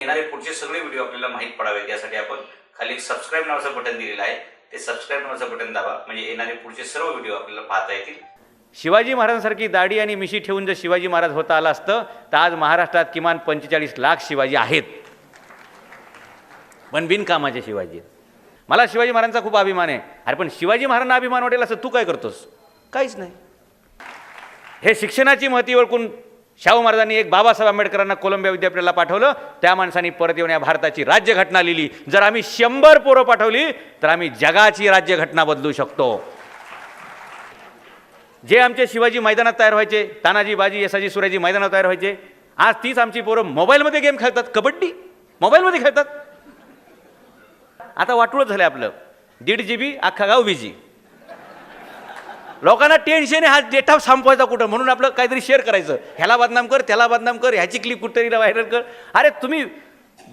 येणारे पुढचे सगळे व्हिडिओ आपल्याला माहीत पडावेत यासाठी आपण खाली एक सबस्क्राईब नावाचं बटन दिलेलं आहे. ते सबस्क्राईब नावाचं बटन दाबा, म्हणजे येणारे पुढचे सर्व व्हिडिओ आपल्याला पाहता येतील. शिवाजी महाराजांसारखी दाढी आणि मिशी ठेवून जर शिवाजी महाराज होता आला असतं तर आज महाराष्ट्रात किमान 45 लाख शिवाजी आहेत, पण बिनकामाचे शिवाजी. मला शिवाजी महाराजांचा खूप अभिमान आहे. अरे पण शिवाजी महाराजांना अभिमान वाटेल असं तू काय करतोस? काहीच नाही. हे शिक्षणाची महती ओळखून शाहू महाराजांनी एक बाबासाहेब आंबेडकरांना कोलंबिया विद्यापीठाला पाठवलं. त्या माणसांनी परत येऊन या भारताची राज्यघटना लिहिली. जर आम्ही 100 पोरं पाठवली तर आम्ही जगाची राज्यघटना बदलू शकतो. जे आमचे शिवाजी मैदानात तयार व्हायचे, तानाजी बाजी येसाजी सुराजी मैदानात तयार व्हायचे, आज तीच आमची पोरं मोबाईलमध्ये गेम खेळतात. कबड्डी मोबाईलमध्ये खेळतात. आता वाटूळच झालं आपलं. 1.5 GB अख्खा गाव बिजी. लोकांना टेन्शन आहे, हा डेटा संपवायचा कुठं, म्हणून आपलं काहीतरी शेअर करायचं. ह्याला बदनाम कर, त्याला बदनाम कर, ह्याची क्लिप कुठतरी व्हायरल कर. अरे तुम्ही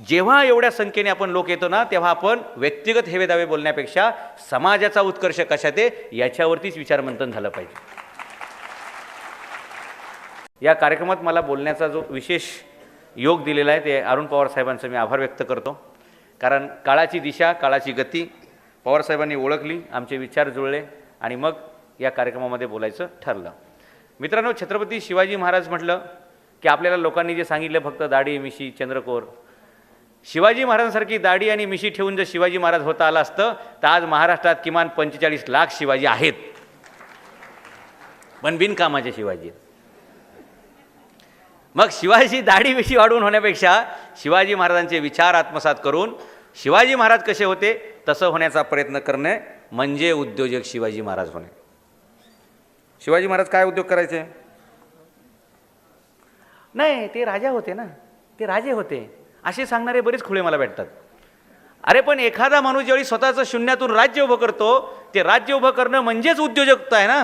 जेव्हा एवढ्या संख्येने आपण लोक येतो ना, तेव्हा आपण व्यक्तिगत हेवे दावे बोलण्यापेक्षा समाजाचा उत्कर्ष कशात आहे याच्यावरतीच विचारमंथन झालं पाहिजे. या कार्यक्रमात मला बोलण्याचा जो विशेष योग दिलेला आहे ते अरुण पवार साहेबांचं मी आभार व्यक्त करतो. कारण काळाची दिशा, काळाची गती पवारसाहेबांनी ओळखली, आमचे विचार जुळले आणि मग या कार्यक्रमामध्ये बोलायचं ठरलं. मित्रांनो, छत्रपती शिवाजी महाराज म्हटलं की आपल्याला लोकांनी जे सांगितलं फक्त दाढी मिशी चंद्रकोर. शिवाजी महाराजांसारखी दाढी आणि मिशी ठेवून जर शिवाजी महाराज होता आला असतं तर आज महाराष्ट्रात किमान 45 लाख शिवाजी आहेत, पण बिनकामाचे शिवाजी. मग शिवाजी दाढी मिशी वाढवून होण्यापेक्षा शिवाजी महाराजांचे विचार आत्मसात करून शिवाजी महाराज कसे होते तसं होण्याचा प्रयत्न करणे म्हणजे उद्योजक शिवाजी महाराज होणे. शिवाजी महाराज काय उद्योग करायचे? नाही, ते राजा होते ना, ते राजे होते असे सांगणारे बरेच खुळे मला भेटतात. अरे पण एखादा माणूस ज्यावेळी स्वतःचं शून्यातून राज्य उभं करतो, ते राज्य उभं करणं म्हणजेच उद्योजकता आहे ना.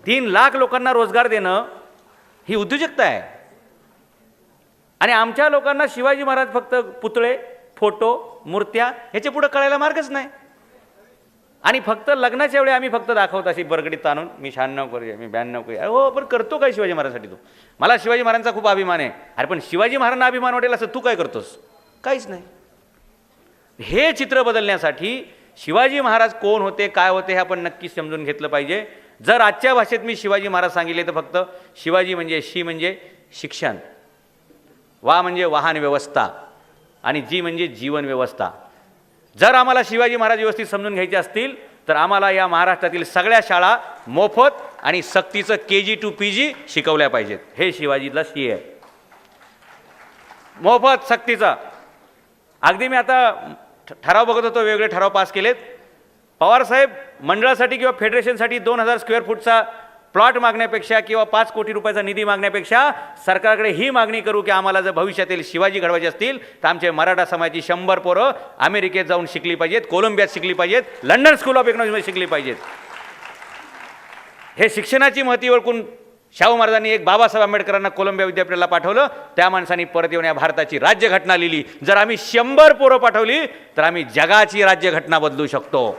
3 लाख लोकांना रोजगार देणं ही उद्योजकता आहे. आणि आमच्या लोकांना शिवाजी महाराज फक्त पुतळे, फोटो, मूर्त्या ह्याच्या पुढे कळायला मार्गच नाही. आणि फक्त लग्नाच्या वेळी आम्ही फक्त दाखवतो अशी बरगडीत ताणून मी 96 करूया, मी 92 करूया. हो, पण करतो काय शिवाजी महाराजांसाठी तू? मला शिवाजी महाराजांचा खूप अभिमान आहे. अरे पण शिवाजी महाराजांना अभिमान वाटेल असं तू काय करतोस? काहीच नाही. हे चित्र बदलण्यासाठी शिवाजी महाराज कोण होते, काय होते हे आपण नक्कीच समजून घेतलं पाहिजे. जर आजच्या भाषेत मी शिवाजी महाराज सांगितले तर फक्त शिवाजी म्हणजे शी म्हणजे शिक्षण, वा म्हणजे वाहन व्यवस्था आणि जी म्हणजे जीवन व्यवस्था. जर आम्हाला शिवाजी महाराज व्यवस्थित समजून घ्यायचे असतील तर आम्हाला या महाराष्ट्रातील सगळ्या शाळा मोफत आणि सक्तीचं KG to PG शिकवल्या पाहिजेत. हे शिवाजीला शी आहे, मोफत सक्तीचा. अगदी मी आता ठराव बघत होतो, वेगवेगळे ठराव पास केलेत. पवारसाहेब मंडळासाठी किंवा फेडरेशनसाठी 2000 स्क्वेअर फूटचा प्लॉट मागण्यापेक्षा किंवा 5 कोटी रुपयाचा निधी मागण्यापेक्षा सरकारकडे ही मागणी करू की आम्हाला जर भविष्यातील शिवाजी घडवायचे असतील तर आमचे मराठा समाजाची 100 पोरं अमेरिकेत जाऊन शिकली पाहिजेत, कोलंबियात शिकली पाहिजेत, लंडन स्कूल ऑफ इकॉनॉमिक्समध्ये शिकली पाहिजेत. हे शिक्षणाची महती ओळखून शाहू महाराजांनी एक बाबासाहेब आंबेडकरांना कोलंबिया विद्यापीठाला पाठवलं. त्या माणसांनी परत येऊन या भारताची राज्यघटना लिहिली. जर आम्ही 100 पोरं पाठवली तर आम्ही जगाची राज्यघटना बदलू शकतो.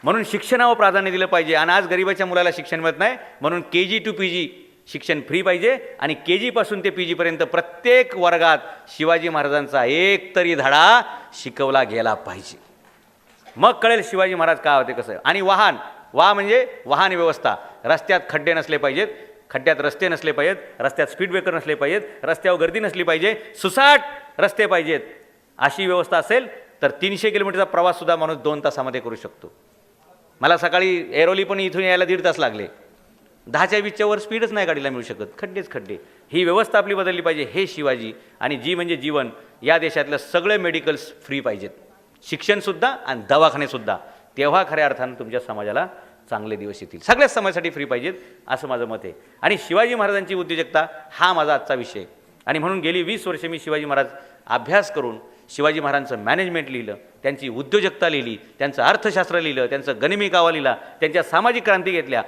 म्हणून शिक्षणावर प्राधान्य दिलं पाहिजे. आणि आज गरिबाच्या मुलाला शिक्षण मिळत नाही, म्हणून KG to PG शिक्षण फ्री पाहिजे. आणि KG पासून ते PG पर्यंत प्रत्येक वर्गात शिवाजी महाराजांचा एक तरी धडा शिकवला गेला पाहिजे. मग कळेल शिवाजी महाराज काय होते कसं. आणि वाहन, वा म्हणजे वाहन व्यवस्था. रस्त्यात खड्डे नसले पाहिजेत, खड्ड्यात रस्ते नसले पाहिजेत, रस्त्यात स्पीड ब्रेकर नसले पाहिजेत, रस्त्यावर गर्दी नसली पाहिजे, सुसाट रस्ते पाहिजेत. अशी व्यवस्था असेल तर 300 किलोमीटरचा प्रवाससुद्धा माणूस 2 तासामध्ये करू शकतो. मला सकाळी ऐरोली पण इथून यायला 1.5 तास लागले. 10च्या 20च्या वर स्पीडच नाही गाडीला मिळू शकत, खड्डेच खड्डे. ही व्यवस्था आपली बदलली पाहिजे. हे शिवाजी. आणि जी म्हणजे जीवन. या देशातलं सगळे मेडिकल्स फ्री पाहिजेत, शिक्षणसुद्धा आणि दवाखानेसुद्धा. तेव्हा खऱ्या अर्थानं तुमच्या समाजाला चांगले दिवस येतील. सगळ्याच समाजासाठी फ्री पाहिजेत असं माझं मत आहे. आणि शिवाजी महाराजांची उद्योजकता हा माझा आजचा विषय. आणि म्हणून गेली 20 वर्षे मी शिवाजी महाराज अभ्यास करून शिवाजी महाराजांचं मॅनेजमेंट लिहिलं, त्यांची उद्योजकता लिहिली, त्यांचं अर्थशास्त्र लिहिलं, त्यांचं गनिमी कावा लिहिला, त्यांच्या सामाजिक क्रांती घेतल्या.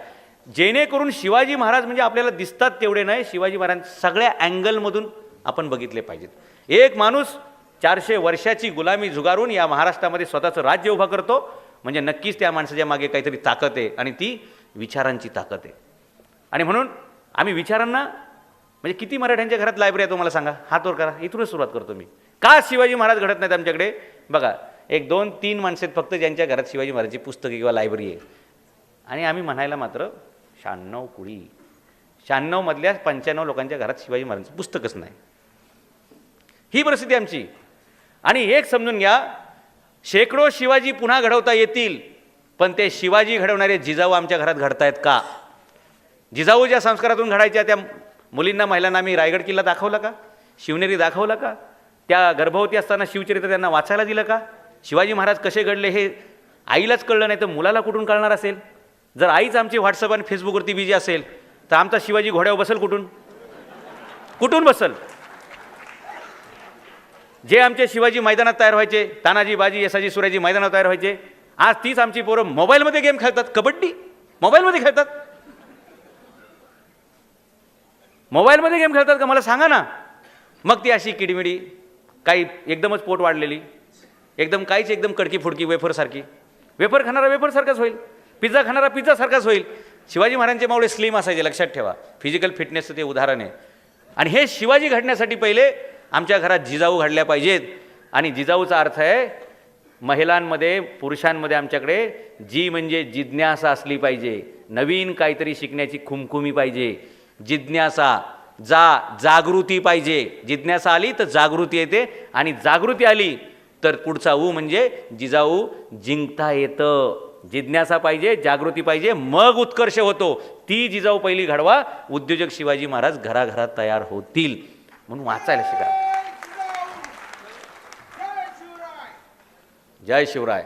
जेणेकरून शिवाजी महाराज म्हणजे आपल्याला दिसतात तेवढे नाही, शिवाजी महाराज सगळ्या अँगलमधून आपण बघितले पाहिजेत. एक माणूस 400 वर्षाची गुलामी झुगारून या महाराष्ट्रामध्ये स्वतःचं राज्य उभं करतो म्हणजे नक्कीच त्या माणसाच्या मागे काहीतरी ताकद आहे आणि ती विचारांची ताकद आहे. आणि म्हणून आम्ही विचारांना म्हणजे किती मराठ्यांच्या घरात लायब्ररी आहे तुम्हाला सांगा, हात वर करा. इथूनच सुरुवात करतो मी. का शिवाजी महाराज घडत नाहीत आमच्याकडे? बघा, एक 2-3 माणसं आहेत फक्त ज्यांच्या घरात शिवाजी महाराजची पुस्तके किंवा लायब्ररी आहे. आणि आम्ही म्हणायला मात्र 96 कुळी, 96 मधल्या 95 लोकांच्या घरात शिवाजी महाराजांचं पुस्तकच नाही. ही परिस्थिती आमची. आणि एक समजून घ्या, शेकडो शिवाजी पुन्हा घडवता येतील, पण ते शिवाजी घडवणारे जिजाऊ आमच्या घरात घडतायत का? जिजाऊ ज्या संस्कारातून घडायच्या त्या मुलींना, महिलांना आम्ही रायगड किल्ला दाखवला का? शिवनेरी दाखवला का? त्या गर्भवती असताना शिवचरित्र त्यांना वाचायला दिलं का? शिवाजी महाराज कसे घडले हे आईलाच कळलं नाही तर मुलाला कुठून कळणार असेल? जर आईच आमची व्हॉट्सअप आणि फेसबुकवरती बिझी असेल तर आमचा शिवाजी घोड्यावर बसेल कुठून? कुठून बसेल? जे आमचे शिवाजी मैदानात तयार व्हायचे, तानाजी, बाजी, येसाजी, सुराजी मैदानात तयार व्हायचे, आज तीच आमची पोरं मोबाईलमध्ये गेम खेळतात. कबड्डी मोबाईलमध्ये खेळतात. मोबाईलमध्ये गेम खेळतात का मला सांगा ना. मग ती अशी किडमिडी, काही एकदमच पोट वाढलेली, एकदम काहीच एकदम कडकी फुडकी वेफरसारखी. वेफर खाणारा वेफरसारखाच होईल, पिझ्झा खाणारा पिझ्झासारखाच होईल. शिवाजी महाराजांचे मावळे स्लिम असायचे, लक्षात ठेवा. फिजिकल फिटनेसचं ते उदाहरण आहे. आणि हे शिवाजी घडण्यासाठी पहिले आमच्या घरात जिजाऊ घडल्या पाहिजेत. आणि जिजाऊचा अर्थ आहे महिलांमध्ये, पुरुषांमध्ये आमच्याकडे जी म्हणजे जिज्ञासा असली पाहिजे. नवीन काहीतरी शिकण्याची खुमखुमी पाहिजे. जिज्ञासा, जागृती पाहिजे. जिज्ञासा आली तर जागृती येते, आणि जागृती आली तर पुढचा ऊ म्हणजे जिजाऊ जिंकता येतं. जिज्ञासा पाहिजे, जागृती पाहिजे, मग उत्कर्ष होतो. ती जिजाऊ पहिली घडवा, उद्योजक शिवाजी महाराज घराघरात तयार होतील. म्हणून वाचायला शिका. जय शिवराय.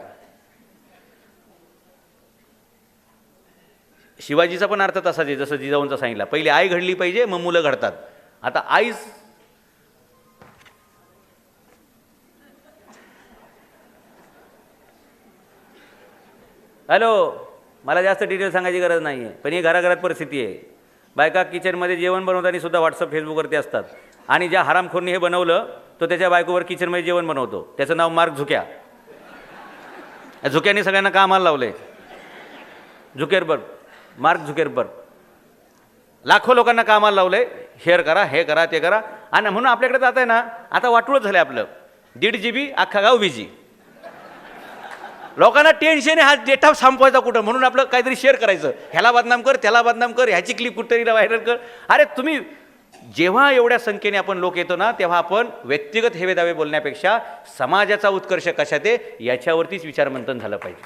शिवाजीचा पण अर्थ तसाच आहे जसं जिजाऊंचा सांगितला. पहिले आई घडली पाहिजे, मग मुलं घडतात. आता आईच हॅलो, मला जास्त डिटेल सांगायची गरज नाही आहे, पण ही घराघरात परिस्थिती आहे. बायका किचनमध्ये जेवण बनवताना सुद्धा व्हॉट्सअप फेसबुकवरती असतात. आणि ज्या हरामखोरने हे बनवलं तो त्याच्या बायकोवर किचनमध्ये जेवण बनवतो. त्याचं नाव मार्क झुक्या. झुक्याने सगळ्यांना कामाला लावले. झुकेरबर्ग, मार्क झुकेरबर्ग लाखो लोकांना कामाला लावले. शेअर करा, हे करा, ते करा. आणि म्हणून आपल्याकडे जात आहे ना, आता वाटूळच झालं आपलं. 1.5 GB अख्खा गाव बिजी. लोकांना टेन्शन आहे, हा डेटा संपवायचा कुठं, म्हणून आपलं काहीतरी शेअर करायचं. ह्याला बदनाम कर, त्याला बदनाम कर, ह्याची क्लिप कुठेतरी व्हायरल कर. अरे तुम्ही जेव्हा एवढ्या संख्येने आपण लोक येतो ना, तेव्हा आपण व्यक्तिगत हेवेदावे बोलण्यापेक्षा समाजाचा उत्कर्ष कशात आहे याच्यावरतीच विचारमंथन झालं पाहिजे.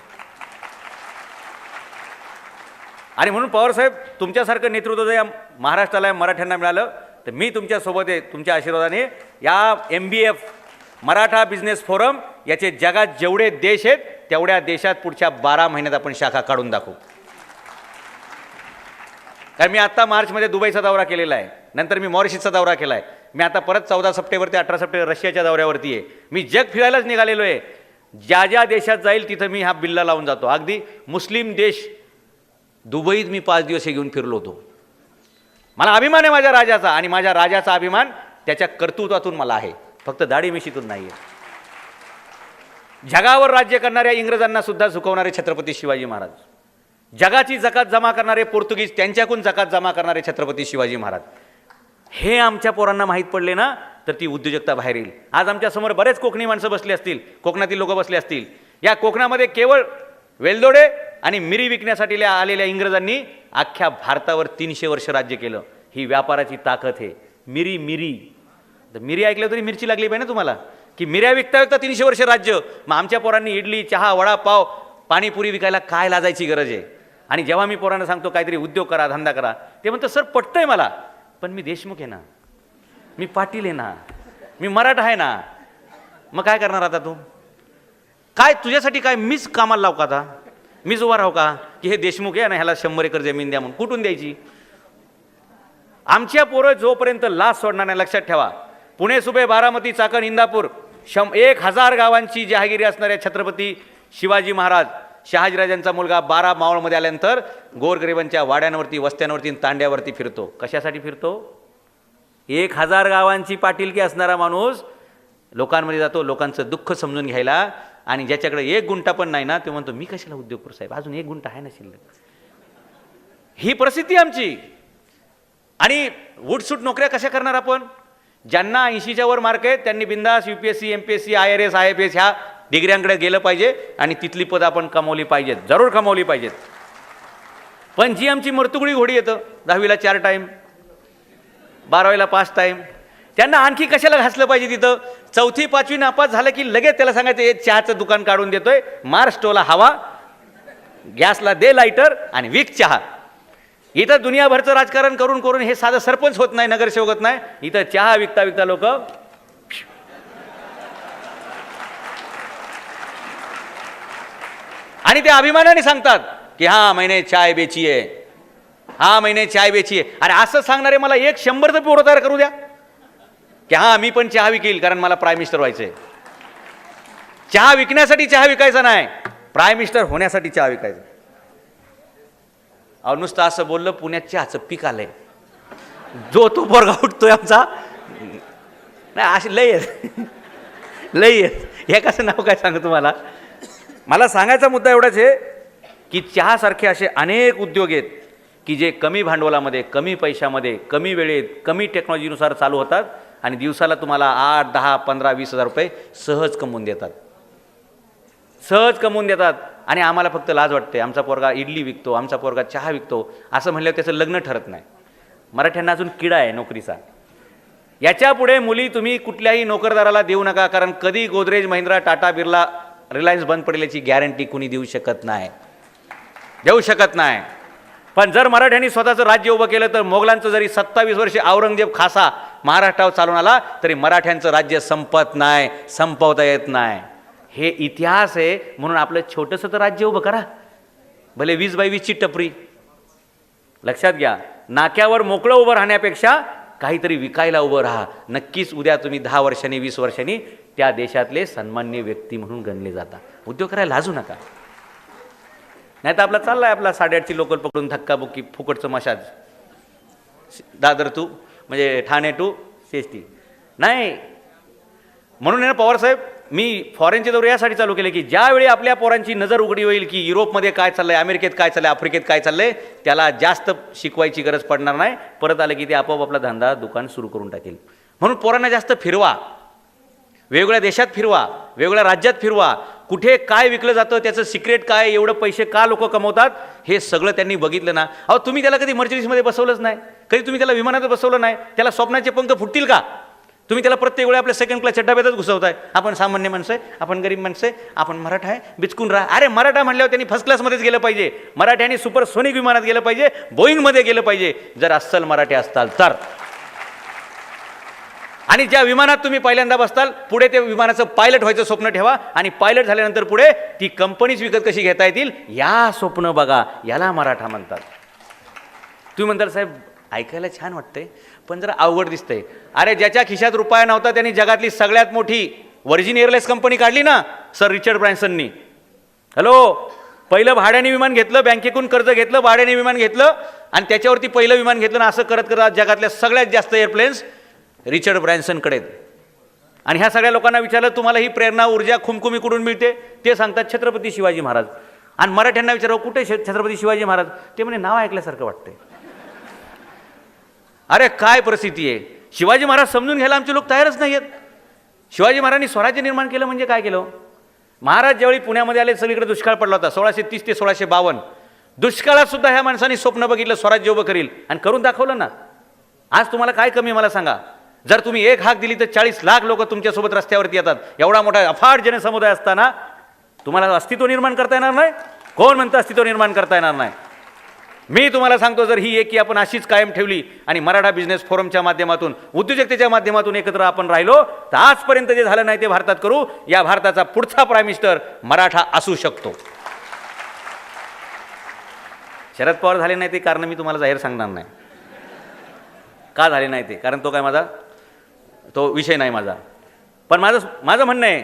आणि म्हणून पवारसाहेब, तुमच्यासारखं नेतृत्व जर या महाराष्ट्राला, या मराठ्यांना मिळालं तर मी तुमच्यासोबत आहे. तुमच्या आशीर्वादाने या MBF मराठा बिझनेस फोरम याचे जगात जेवढे देश आहेत तेवढ्या देशात पुढच्या 12 महिन्यात आपण शाखा काढून दाखवू. कारण मी आत्ता मार्चमध्ये दुबईचा दौरा केलेला आहे, नंतर मी मॉरिशसचा दौरा केला आहे. मी आता परत 14 सप्टेंबर ते 18 सप्टेंबर रशियाच्या दौऱ्यावरती आहे. मी जग फिरायलाच निघालेलो आहे. ज्या ज्या देशात जाईल तिथं मी हा बिल्ला लावून जातो. अगदी मुस्लिम देश दुबईत मी 5 दिवस घेऊन फिरलो होतो. मला अभिमान आहे माझ्या राजाचा, आणि माझ्या राजाचा अभिमान त्याच्या कर्तृत्वातून मला आहे, फक्त दाढी मिशीतून नाही आहे. जगावर राज्य करणाऱ्या इंग्रजांना सुद्धा झुकवणारे छत्रपती शिवाजी महाराज, जगाची जकात जमा करणारे पोर्तुगीज, त्यांच्याकडून जकात जमा करणारे छत्रपती शिवाजी महाराज. हे आमच्या पोरांना माहीत पडले ना तर ती उद्योजकता बाहेर येईल. आज आमच्यासमोर बरेच कोकणी माणसं बसली असतील, कोकणातील लोक बसले असतील. या कोकणामध्ये केवळ वेलदोडे आणि मिरी विकण्यासाठी आलेल्या इंग्रजांनी अख्ख्या भारतावर 300 वर्ष राज्य केलं. ही व्यापाराची ताकद आहे. मिरी तर मिरी ऐकलं तरी मिरची लागली पाहिजे ना तुम्हाला, की मिऱ्या विकता विकता 300 वर्ष राज्य. मग आमच्या पोरांनी इडली, चहा, वडापाव, पाणीपुरी विकायला काय लाजायची गरज आहे? आणि जेव्हा मी पोरांना सांगतो काहीतरी उद्योग करा, धंदा करा, ते म्हणतं सर पटतंय मला, पण मी देशमुख आहे ना, मी पाटील आहे ना, मी मराठा आहे ना. मग काय करणार आता तू? काय तुझ्यासाठी काय मीच कामाला लावू का आता? मीच उभा राहू का की हे देशमुख आहे ना, ह्याला 100 एकर जमीन द्या म्हणून? कुठून द्यायची? आमच्या पोरं जोपर्यंत लाच सोडणार नाही, लक्षात ठेवा. पुणे, सुबे, बारामती, चाकण, इंदापूर 1000 गावांची जहागिरी असणाऱ्या छत्रपती शिवाजी महाराज, शहाजीराजांचा मुलगा 12 मावळमध्ये आल्यानंतर गोरगरिबांच्या वाड्यांवरती, वस्त्यांवरती, तांड्यावरती फिरतो. कशासाठी फिरतो? 1000 गावांची पाटीलकी असणारा माणूस लोकांमध्ये जातो, लोकांचं दुःख समजून घ्यायला. आणि ज्याच्याकडे 1 गुंठा पण नाही ना, तो म्हणतो मी कशाला उद्योग करू साहेब, अजून 1 गुंठा आहे ना शिल्लक. ही परिस्थिती आमची. आणि वूटसूट नोकऱ्या कशा करणार आपण? ज्यांना 80च्या वर मार्क आहेत त्यांनी बिंदास UPSC MPSC IRS IFS ह्या डिग्र्यांकडे गेलं पाहिजे आणि तिथली पद आपण कमवली पाहिजेत, जरूर कमवली पाहिजेत. पण जी आमची मर्तुगडी घोडी येतं 10वीला 4 टाईम 12वीला 5 टाईम, त्यांना आणखी कशाला घासलं पाहिजे तिथं? 4थी 5वी नापास झालं की लगेच त्याला सांगायचं हे चहाचं दुकान काढून देतोय, मार स्टोला हवा, गॅसला दे लायटर आणि विक चहा. इथं दुनियाभरचं राजकारण करून करून हे साधं सरपंच होत नाही, नगरसेवक होत नाही. इथं चहा विकता विकता लोक आणि ते अभिमानाने सांगतात की हा मैंने चाय बेची आहे, हा मैंने चाय बेची आहे. अरे असं सांगणारे मला 100 पोरं तयार करू द्या की हा मी पण चहा विकेल कारण मला प्राईम मिनिस्टर व्हायचंय. चहा विकण्यासाठी चहा विकायचा नाही, प्राईम मिनिस्टर होण्यासाठी चहा विकायचा. अहो नुसतं असं बोललं पुण्यात चहाचं पीक आलंय, जो तो पोरगा उठतोय आमचा. नाही असे लय आहेत लय आहेत. हे कसं नाव काय सांगू तुम्हाला? मला सांगायचा मुद्दा एवढाच आहे की चहासारखे असे अनेक उद्योग आहेत की जे कमी भांडवलामध्ये, कमी पैशामध्ये, कमी वेळेत, कमी टेक्नॉलॉजीनुसार चालू होतात आणि दिवसाला तुम्हाला 8, 10, 15, 20 हजार रुपये सहज कमवून देतात, सहज कमवून देतात. आणि आम्हाला फक्त लाज वाटते, आमचा पोरगा इडली विकतो, आमचा पोरगा चहा विकतो असं म्हणल्यावर त्याचं लग्न ठरत नाही. मराठ्यांना अजून किडा आहे नोकरीचा. याच्यापुढे मुली तुम्ही कुठल्याही नोकरदाराला देऊ नका, कारण कधी गोदरेज, महिंद्रा, टाटा, बिर्ला, रिलायन्स बंद पडल्याची गॅरंटी कुणी देऊ शकत नाही, देऊ शकत नाही. पण जर मराठ्यांनी स्वतःचं राज्य उभं केलं तर मोगलांचं जरी 27 वर्षे औरंगजेब खासा महाराष्ट्रावर चालून आला तरी मराठ्यांचं राज्य संपत नाही, संपवता येत नाही. हे इतिहास आहे. म्हणून आपलं छोटंसं तर राज्य उभं करा, भले 20 बाय 20ची टपरी. लक्षात घ्या, नाक्यावर मोकळं उभं राहण्यापेक्षा काहीतरी विकायला उभं राहा. नक्कीच उद्या तुम्ही 10 वर्षांनी 20 वर्षांनी त्या देशातले सन्मान्य व्यक्ती म्हणून गणले जाता. उद्योग करायला लाजू नका. नाही तर आपला चाललाय आपला 8:30ची लोकल पकडून धक्काबुक्की फुकटचं मशाज, दादर टू म्हणजे ठाणे टू CST नाही. म्हणून ना पवारसाहेब, मी फॉरेनचे दौरे यासाठी चालू केले की ज्यावेळी आपल्या पोरांची नजर उघडी होईल की युरोपमध्ये काय चाललंय, अमेरिकेत काय चाललंय, आफ्रिकेत काय चाललंय, त्याला जास्त शिकवायची गरज पडणार नाही. परत आलं की ते आपोआप आपला धंदा दुकान सुरू करून टाकेल. म्हणून पोरांना जास्त फिरवा, वेगवेगळ्या देशात फिरवा, वेगवेगळ्या राज्यात फिरवा, कुठे काय विकलं जातं, त्याचं सिक्रेट काय, एवढं पैसे का लोक कमवतात, हे सगळं त्यांनी बघितलं ना. अहो तुम्ही त्याला कधी मर्चडीजमध्ये बसवलंच नाही, कधी तुम्ही त्याला विमानात बसवलं नाही, त्याला स्वप्नाचे पंख फुटतील का? तुम्ही त्याला प्रत्येक वेळी आपल्या सेकंड क्लास चड्डाब्यातच घुसवताय. आपण सामान्य माणसं आहे, आपण गरीब माणसं आहे, आपण मराठा आहे, बिचकून राहा. अरे मराठा म्हणल्यावर त्यांनी फर्स्ट क्लासमध्येच गेलं पाहिजे, मराठ्यांनी सुपरसोनिक विमानात गेलं पाहिजे, बोईंगमध्ये गेलं पाहिजे जर अस्सल मराठी असताल तर. आणि ज्या विमानात तुम्ही पहिल्यांदा बसताल पुढे ते विमानाचं पायलट व्हायचं स्वप्न ठेवा आणि पायलट झाल्यानंतर पुढे ती कंपनीच विकत कशी घेता येतील या स्वप्न बघा. याला मराठा म्हणतात. तुम्ही म्हणताल साहेब ऐकायला छान वाटतंय पण जरा अवघड दिसतंय. अरे ज्याच्या खिशात रुपया नव्हता त्यांनी जगातली सगळ्यात मोठी व्हर्जिन एअरलाइन्स कंपनी काढली ना, सर रिचर्ड ब्रॅन्सननी. हॅलो, पहिलं भाड्याने विमान घेतलं, बँकेतून कर्ज घेतलं, भाड्याने विमान घेतलं आणि त्याच्यावरती पहिलं विमान घेतलं ना. असं करत करत जगातल्या सगळ्यात जास्त एअरप्लेन्स रिचर्ड ब्रॅन्सनकडे. आणि ह्या सगळ्या लोकांना विचारलं तुम्हाला ही प्रेरणा ऊर्जा खुमखुमी कुठून मिळते, ते सांगतात छत्रपती शिवाजी महाराज. आणि मराठ्यांना विचारावं कुठे छत्रपती शिवाजी महाराज, ते म्हणे नाव ऐकल्यासारखं वाटतंय. अरे काय परिस्थिती आहे, शिवाजी महाराज समजून घ्यायला आमचे लोक तयारच नाही आहेत. शिवाजी महाराजांनी स्वराज्य निर्माण केलं म्हणजे काय केलं? महाराज ज्यावेळी पुण्यामध्ये आले सगळीकडे दुष्काळ पडला होता 1630 ते 1652. दुष्काळात सुद्धा ह्या माणसांनी स्वप्न बघितलं स्वराज्य उभं करील आणि करून दाखवलं ना. आज तुम्हाला काय कमी मला सांगा. जर तुम्ही एक हाक दिली तर 40 लाख लोक तुमच्यासोबत रस्त्यावरती येतात. एवढा मोठा अफाट जनसमुदाय असताना तुम्हाला अस्तित्व निर्माण करता येणार नाही? कोण म्हणतं अस्तित्व निर्माण करता येणार नाही? मी तुम्हाला सांगतो जर ही एकी आपण अशीच कायम ठेवली आणि मराठा बिझनेस फोरमच्या माध्यमातून उद्योजकतेच्या माध्यमातून एकत्र आपण राहिलो तर आजपर्यंत जे झालं नाही ते भारतात करू. या भारताचा पुढचा प्राईम मिनिस्टर मराठा असू शकतो. शरद पवार झाले नाही ते कारण मी तुम्हाला जाहीर सांगणार नाही का झाले नाही ते, कारण तो काय माझा तो विषय नाही माझा. पण माझं म्हणणं आहे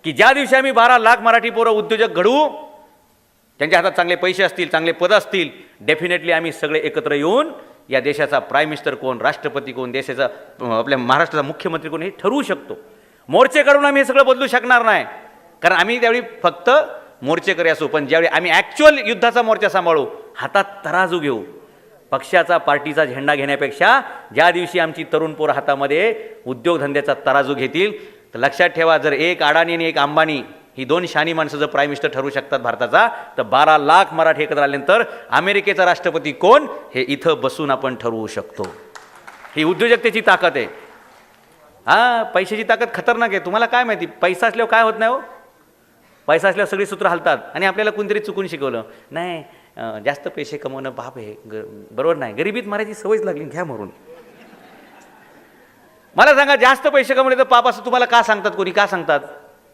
की ज्या दिवशी आम्ही 12 लाख मराठी पोरं उद्योजक घडवू, त्यांच्या हातात चांगले पैसे असतील, चांगले पद असतील, डेफिनेटली आम्ही सगळे एकत्र येऊन या देशाचा प्राईम मिनिस्टर कोण, राष्ट्रपती कोण, देशाचा आपल्या महाराष्ट्राचा मुख्यमंत्री कोण हे ठरवू शकतो. मोर्चे काढून आम्ही हे सगळं बदलू शकणार नाही, कारण आम्ही त्यावेळी फक्त मोर्चेकरी असू. पण ज्यावेळी आम्ही ॲक्च्युअल युद्धाचा मोर्चा सांभाळू, हातात तराजू घेऊ, पक्षाचा पार्टीचा झेंडा घेण्यापेक्षा ज्या दिवशी आमची तरुण पोर हातामध्ये उद्योगधंद्याचा तराजू घेतील तर लक्षात ठेवा, जर एक अडाणी आणि एक अंबानी ही दोन शानी माणसं जर प्राईम मिनिस्टर ठरवू शकतात भारताचा, तर 12 लाख मराठी एकत्र आल्यानंतर अमेरिकेचा राष्ट्रपती कोण हे इथं बसून आपण ठरवू शकतो. ही उद्योजकतेची ताकद आहे. हां, पैशाची ताकद खतरनाक आहे. तुम्हाला काय माहिती, पैसा असल्यावर काय होत नाही हो. पैसा असल्यावर सगळी सूत्र हलतात आणि आपल्याला कोणतरी चुकून शिकवलं नाही, जास्त पैसे कमवणं पाप आहे, बरोबर नाही, गरिबीत मारायची सवयच लागली, घ्या मरून. मला सांगा, जास्त पैसे कमवले तर पाप असं तुम्हाला का सांगतात, कोणी का सांगतात?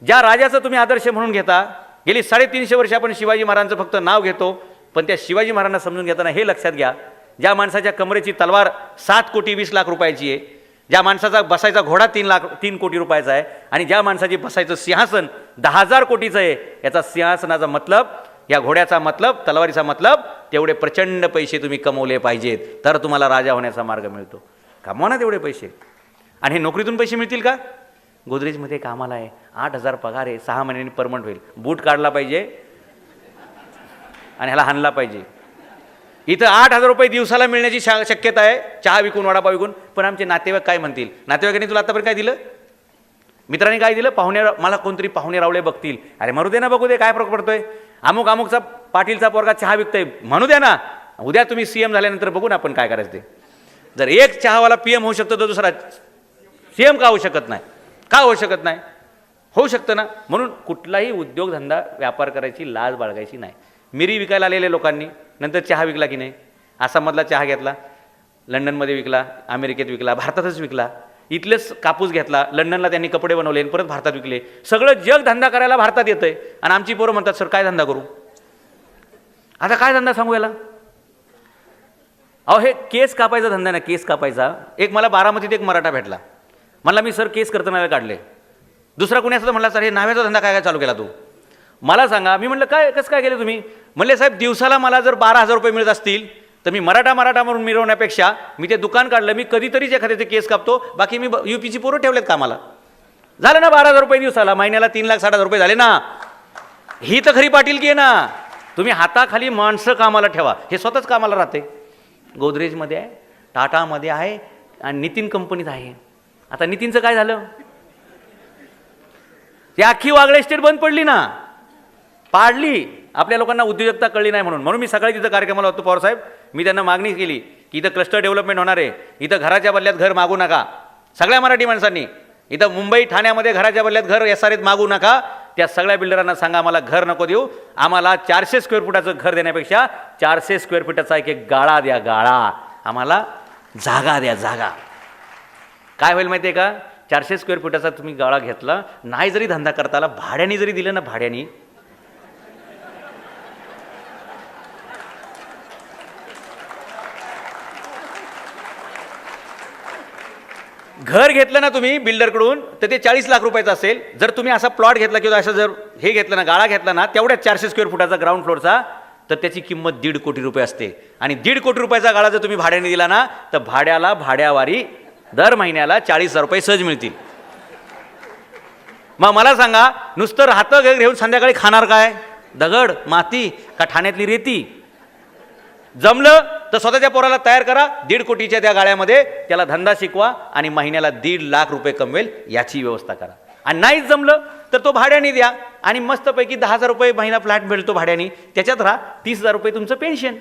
ज्या राजाचं तुम्ही आदर्श म्हणून घेता, गेली 350 वर्ष आपण शिवाजी महाराजांचं फक्त नाव घेतो, पण त्या शिवाजी महाराजांना समजून घेताना हे लक्षात घ्या, ज्या माणसाच्या कमरेची तलवार 7,20,00,000 रुपयाची आहे, ज्या माणसाचा बसायचा घोडा 3 कोटी रुपयाचा आहे, आणि ज्या माणसाची बसायचं सिंहासन 10,000 कोटीचं आहे, याचा सिंहासनाचा मतलब, या घोड्याचा मतलब, तलवारीचा मतलब, तेवढे प्रचंड पैसे तुम्ही कमवले पाहिजेत, तर तुम्हाला राजा होण्याचा मार्ग मिळतो. कमवा ना तेवढे पैसे. आणि हे नोकरीतून पैसे मिळतील का? गोदरेजमध्ये कामाला आहे, 8,000 पगार आहे, 6 महिन्यांनी परमनंट होईल. बूट काढला पाहिजे आणि ह्याला हाणला पाहिजे. इथं 8,000 रुपये दिवसाला मिळण्याची शक्यता आहे, चहा विकून, वडापाव विकून. पण आमचे नातेवाईक काय म्हणतील? नातेवाईकांनी तुला आतापर्यंत काय दिलं? मित्रांनी काय दिलं? मला कोणतरी पाहुणे रावळे बघतील. अरे मरू दे ना, बघू दे, काय फरक पडतोय? अमुकचा पाटीलचा पोरगा चहा विकतोय, म्हणू द्या ना. उद्या तुम्ही CM झाल्यानंतर बघू ना आपण काय करायचं ते. जर एक चहावाला PM होऊ शकतो तर दुसरा CM का होऊ शकत नाही? का होऊ शकत नाही? होऊ शकतं ना. म्हणून कुठलाही उद्योगधंदा, व्यापार करायची लाज बाळगायची नाही. मिरी विकायला आलेल्या लोकांनी नंतर चहा विकला की नाही? आसाममधला चहा घेतला, लंडनमध्ये विकला, अमेरिकेत विकला, भारतातच विकला. इथलेच कापूस घेतला, लंडनला त्यांनी कपडे बनवले आणि परत भारतात विकले. सगळं जग धंदा करायला भारतात येतंय आणि आमची पोरं म्हणतात, सर काय धंदा करू? आता काय धंदा सांगू याला? अहो, हे केस कापायचा धंदा ना, केस कापायचा. एक मला बारामतीत एक मराठा भेटला, म्हणला मी सर केस करताना काढले. दुसरा कोणी असं म्हणला, सर हे नाव्याचा धंदा काय काय चालू केला तू? मला सांगा. मी म्हटलं काय, कसं काय केलं तुम्ही? म्हणले साहेब, दिवसाला मला जर 12,000 रुपये मिळत असतील तर मी मराठा म्हणून मिरवण्यापेक्षा मी ते दुकान काढलं, मी कधीतरीच एखाद्याचे केस कापतो, बाकी मी UPची पोरं ठेवलेत कामाला. झालं ना 12,000 रुपये दिवसाला, महिन्याला 3,60,000 रुपये झाले ना. ही तर खरी पाटीलकी आहे ना. तुम्ही हाताखाली माणसं कामाला ठेवा, हे स्वतःच कामाला राहते. गोदरेजमध्ये आहे, टाटामध्ये आहे आणि नितीन कंपनीत आहे. आता नितीनचं काय झालं? ती अख्खी वागळे एस्टेट बंद पडली ना, पाडली. आपल्या लोकांना उद्योजकता कळली नाही म्हणून मी सकाळी तिथं कार्यक्रमाला होतो पवारसाहेब. मी त्यांना मागणी केली की इथं क्लस्टर डेव्हलपमेंट होणार आहे, इथं घराच्या बदल्यात घर मागू नका. सगळ्या मराठी माणसांनी इथं मुंबई ठाण्यामध्ये घराच्या बदल्यात घर SRAत मागू नका. त्या सगळ्या बिल्डरांना सांगा, आम्हाला घर नको देऊ, आम्हाला 400 स्क्वेअर फुटाचं घर देण्यापेक्षा 400 स्क्वेअर फुटाचा एक गाळा द्या, गाळा. आम्हाला जागा द्या, जागा. काय होईल माहिती आहे का? 400 स्क्वेअर फुटाचा तुम्ही गाळा घेतला, नाही जरी धंदा करता आला, भाड्याने जरी दिलं ना, भाड्याने, घर घेतलं ना तुम्ही बिल्डरकडून तर ते 40 लाख रुपयाचं असेल. जर तुम्ही असा प्लॉट घेतला किंवा असं जर हे घेतलं ना, गाळा घेतला ना, तेवढ्याच 400 स्क्वेअर फुटाचा ग्राउंड फ्लोअरचा, तर त्याची किंमत 1.5 कोटी रुपये असते. आणि 1.5 कोटी रुपयाचा गाळा जर तुम्ही भाड्याने दिला ना, तर भाड्यावारी दर महिन्याला 40,000 रुपये सहज मिळतील. मग मला सांगा, नुसतं राहतं घर घेऊन संध्याकाळी खाणार काय? दगड, माती का ठाण्यातली रेती? जमलं तर स्वतःच्या पोराला तयार करा, 1.5 कोटीच्या त्या गाळ्यामध्ये त्याला धंदा शिकवा आणि महिन्याला 1.5 लाख रुपये कमवेल याची व्यवस्था करा. आणि नाहीच जमलं तर तो भाड्याने द्या आणि मस्तपैकी 10,000 रुपये महिना फ्लॅट मिळतो भाड्याने, त्याच्यात राहा, 30,000 रुपये तुमचं पेन्शन.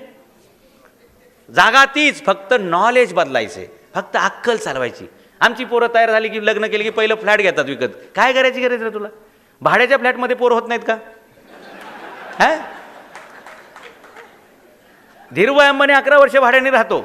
जागा तीच, फक्त नॉलेज बदलायचे, फक्त अक्कल चालवायची. आमची पोरं तयार झाली की लग्न केली की पहिलं फ्लॅट घेतात विकत. काय करायची गरज रे तुला? भाड्याच्या फ्लॅटमध्ये पोरं होत नाहीत का? हा, धीरूभाई अंबानी 11 वर्ष भाड्याने राहतो.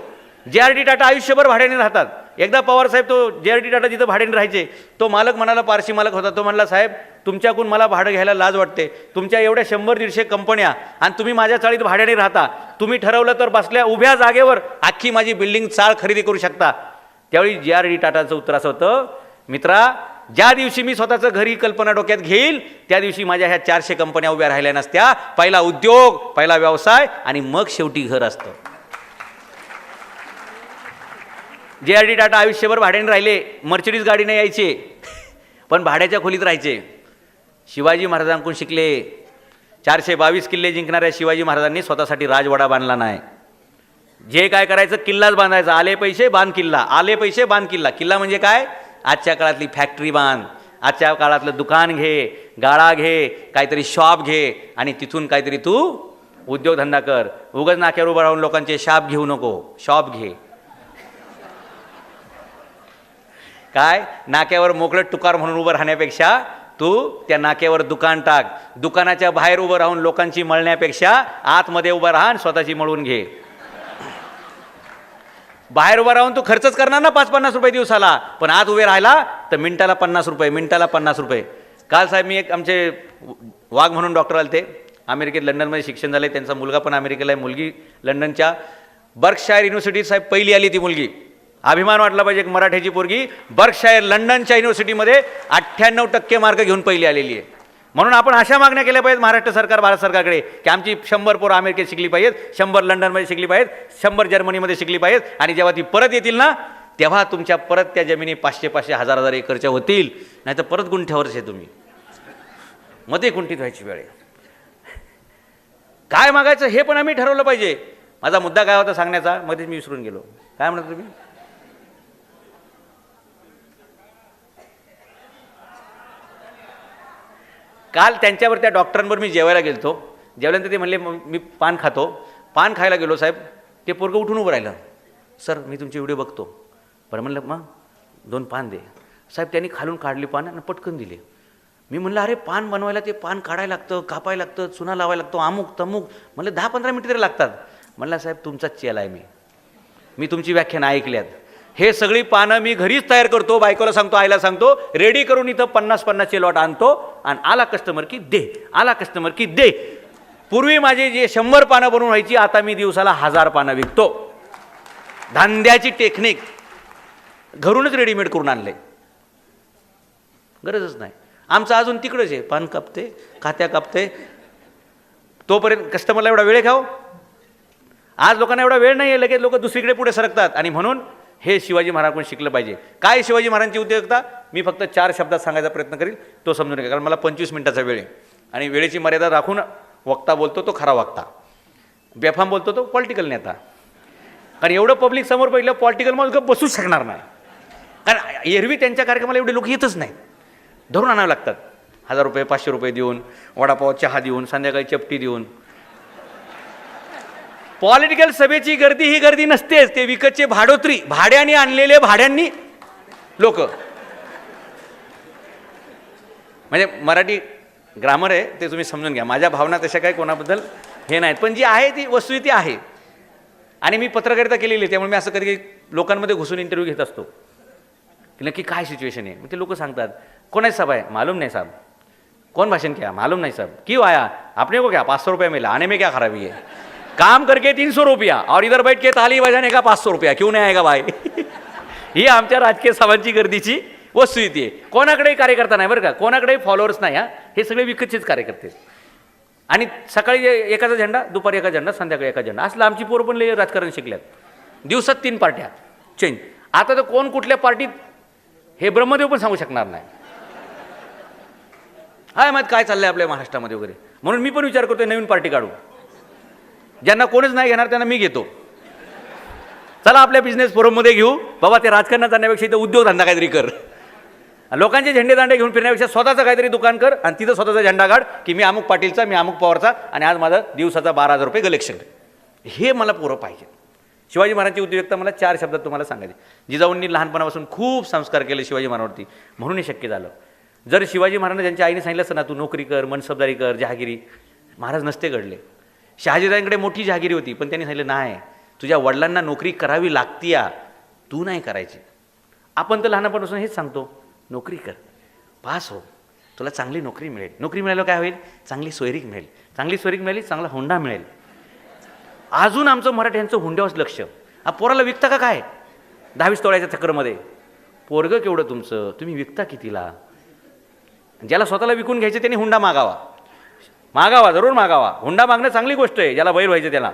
JRD टाटा आयुष्यभर भाड्याने राहतात. एकदा पवारसाहेब, तो JRD टाटा जिथं भाड्याने राहायचे, तो मालक म्हणाला, पारशी मालक होता, तो म्हणला, साहेब तुमच्याकडून मला भाडं घ्यायला लाज वाटते, तुमच्या एवढ्या 100-150 कंपन्या आणि तुम्ही माझ्या चाळीत भाड्याने राहता, तुम्ही ठरवलं तर बसल्या उभ्या जागेवर अख्खी माझी बिल्डिंग चाळ खरेदी करू शकता. त्यावेळी JRD टाटाचं उत्तर असं होतं, मित्रा, ज्या दिवशी मी स्वतःचं घरी कल्पना डोक्यात घेईल त्या दिवशी माझ्या ह्या 400 कंपन्या उभ्या राहिल्या नसत्या. पहिला उद्योग, पहिला व्यवसाय आणि मग शेवटी घर असतं. JRD टाटा आयुष्यभर भाड्याने राहिले, मर्सिडीज गाडीने यायचे पण भाड्याच्या खोलीत राहायचे. शिवाजी महाराजांकडून शिकले. 422 किल्ले जिंकणाऱ्या शिवाजी महाराजांनी स्वतःसाठी राजवाडा बांधला नाही. जे काय करायचं किल्लाच बांधायचा, आले पैसे बांध किल्ला, आले पैसे बांध किल्ला. किल्ला म्हणजे काय? आजच्या काळातली फॅक्टरी बांध, आजच्या काळातलं दुकान घे, गाळा घे, काहीतरी शॉप घे आणि तिथून काहीतरी तू उद्योगधंदा कर. उगाच नाक्यावर उभं राहून लोकांचे शाप घेऊ नको, शॉप घे. काय नाक्यावर मोकळं टुकार म्हणून उभं राहण्यापेक्षा तू त्या नाक्यावर दुकान टाक. दुकानाच्या बाहेर उभं राहून लोकांची मळण्यापेक्षा आतमध्ये उभं राहा आणि स्वतःची मळून घे. बाहेर उभं राहून तू खर्चच करणार ना 5-50 रुपये दिवसाला, पण आत उभे राहिला तर मिनिटाला 50 रुपये, मिनिटाला 50 रुपये. काल साहेब मी एक आमचे वाघ म्हणून डॉक्टर आले ते, अमेरिकेत लंडनमध्ये शिक्षण झालं, त्यांचा मुलगा पण अमेरिकेला आहे, मुलगी लंडनच्या बर्कशायर युनिव्हर्सिटीत साहेब पहिली आली ती मुलगी. अभिमान वाटला पाहिजे, एक मराठीची पोरगी बर्कशायर लंडनच्या युनिव्हर्सिटीमध्ये 98% मार्क घेऊन पहिली आलेली आहे. म्हणून आपण अशा मागण्या केल्या पाहिजेत महाराष्ट्र सरकार, भारत सरकारकडे, की आमची 100 पोरं अमेरिकेत शिकली पाहिजेत, 100 लंडनमध्ये शिकली पाहिजेत, 100 जर्मनीमध्ये शिकली पाहिजेत. आणि जेव्हा ती परत येतील ना, तेव्हा तुमच्या परत त्या जमिनी 500-500, 1000-1000 एकरच्या होतील. नाही तर परत गुंठ्यावरच आहे तुम्ही, मध्ये कुंठित व्हायची वेळ आहे. काय मागायचं हे पण आम्ही ठरवलं पाहिजे. माझा मुद्दा काय होता सांगण्याचा, मध्येच मी विसरून गेलो. काय म्हणत तुम्ही? काल त्यांच्यावर त्या डॉक्टरांवर मी जेवायला गेलतो. जेवल्यानंतर ते म्हणले मी पान खातो. पान खायला गेलो साहेब, ते पोरगं उठून उभं राहिलं. सर मी तुमचे व्हिडिओ बघतो. बरं म्हणलं मग 2 पान दे. साहेब त्यांनी खालून काढली पान आणि पटकन दिले. मी म्हणलं अरे पान बनवायला ते पान काढायला लागतं, कापायला लागतं, चुना लावायला लागतो, अमुक तमुक. म्हणलं 10-15 मिनिटं तरी लागतात. म्हणलं साहेब तुमचाच चेला आहे मी तुमची व्याख्यानं ऐकल्यात. हे सगळी पानं मी घरीच तयार करतो, बायकोला सांगतो, आईला सांगतो, रेडी करून इथं 50-50 लॉट आणतो आणि आला कस्टमर की दे, आला कस्टमर की दे. पूर्वी माझी जे 100 पानं बनवून व्हायची, आता मी दिवसाला 1000 पानं विकतो. धंद्याची टेक्निक घरूनच रेडीमेड करून आणले, गरजच नाही. आमचं अजून तिकडंच आहे, पान कापते, खात्या कापते, तोपर्यंत कस्टमरला एवढा वेळ खाऊ. आज लोकांना एवढा वेळ नाही आहे, लगेच लोक दुसरीकडे पुढे सरकतात. आणि म्हणून हे शिवाजी महाराजांकडून शिकलं पाहिजे. काय शिवाजी महाराजांची उद्योजकता, मी फक्त 4 शब्दात सांगायचा प्रयत्न करील, तो समजून घ्या, कारण मला 25 मिनिटाचा वेळ आहे आणि वेळेची मर्यादा राखून वक्ता बोलतो तो खरा वक्ता, बेफाम बोलतो तो पॉलिटिकल नेता. कारण एवढं पब्लिक समोर पहिलं पॉलिटिकल मग बसूच शकणार नाही, कारण एरवी त्यांच्या कार्यक्रमाला एवढे लोक येतच नाहीत. धरून आणावे लागतात, 1000 रुपये 500 रुपये देऊन, वडापाव चहा देऊन, संध्याकाळी चपटी देऊन. पॉलिटिकल सभेची गर्दी ही गर्दी नसतेच, ते विकतचे भाडोत्री, भाड्याने आणलेले भाड्यांनी लोक. म्हणजे मराठी ग्रामर आहे ते तुम्ही समजून घ्या. माझ्या भावना तशा काही कोणाबद्दल हे नाहीत, पण जी आहे ती वस्तुस्थिती आहे. आणि मी पत्रकारिता केलेली, त्यामुळे मी असं कधी लोकांमध्ये घुसून इंटरव्ह्यू घेत असतो की नक्की काय सिच्युएशन आहे. मग ते लोक सांगतात कोणाची सभा है, मालूम नहीं साहब. कौन भाषण किया, मालूम नहीं साहब. क्यों आया आपने को, क्या 500 रुपया मिला, आने में क्या खराबी है, काम करके 300 रुपया और इधर बैठ के ताली बजाने का 500 रुपया, क्यों नहीं आएगा भाई. ही आमच्या राजकीय सभांची गर्दीची वस्तुस्थिती आहे. कोणाकडेही कार्यकर्ता नाही बरं का, कोणाकडेही फॉलोअर्स नाही. हे सगळे विकतचेच कार्यकर्ते. आणि सकाळी एकाचा झेंडा, दुपारी एका झेंडा, संध्याकाळी एका झेंडा. असलं आमची पोरं पण लय राजकारण शिकल्यात. दिवसात 3 पार्ट्या चेंज. आता तर कोण कुठल्या पार्टीत हे ब्रह्मदेव पण सांगू शकणार नाही. हाय माहित काय चाललंय आपल्या महाराष्ट्रामध्ये वगैरे. म्हणून मी पण विचार करतोय नवीन पार्टी काढू. ज्यांना कोणच नाही घेणार त्यांना मी घेतो. चला आपल्या बिझनेस फोरममध्ये घेऊ बाबा, ते राजकारणात जाण्यापेक्षा इथं उद्योगधंदा काहीतरी कर. लोकांचे झेंडे दांडे घेऊन फिरण्यापेक्षा स्वतःचं काहीतरी दुकान कर आणि तिथं स्वतःचा झेंडा काढ की मी अमुक पाटीलचा, मी अमुक पवारचा आणि आज माझा दिवसाचा 12,000 रुपये कलेक्शन. हे मला पोरं पाहिजे. शिवाजी महाराजांची उद्योजकता मला 4 शब्दात तुम्हाला सांगायचे. जिजाऊंनी लहानपणापासून खूप संस्कार केले शिवाजी महाराजांवरती, म्हणून हे शक्य झालं. जर शिवाजी महाराजांना ज्यांच्या आईने सांगितलं असतं ना तू नोकरी कर, मनसबदारी कर, जहागिरी, महाराज नसते घडले. शहाजीराजांकडे मोठी जहागिरी होती, पण त्यांनी सांगितलं नाही, तुझ्या वडिलांना नोकरी करावी लागती या, तू नाही करायची. आपण तर लहानपणापासून हेच सांगतो, नोकरी कर, पास हो, तुला चांगली नोकरी मिळेल. नोकरी मिळाल्यावर काय होईल, चांगली सोयरीक मिळेल, चांगली सोयरीक मिळाली, चांगला हुंडा मिळेल. अजून आमचं मराठ्यांचं हुंड्यावरच लक्ष. पोराला विकता का काय 22 तोळ्याच्या चक्करमध्ये. पोरगं केवढं तुमचं, तुम्ही विकता कितीला. ज्याला स्वतःला विकून घ्यायचं त्यांनी हुंडा मागावा, मागावा, जरूर मागावा. हुंडा मागणं चांगली गोष्ट आहे, ज्याला बैल व्हायचं त्याला.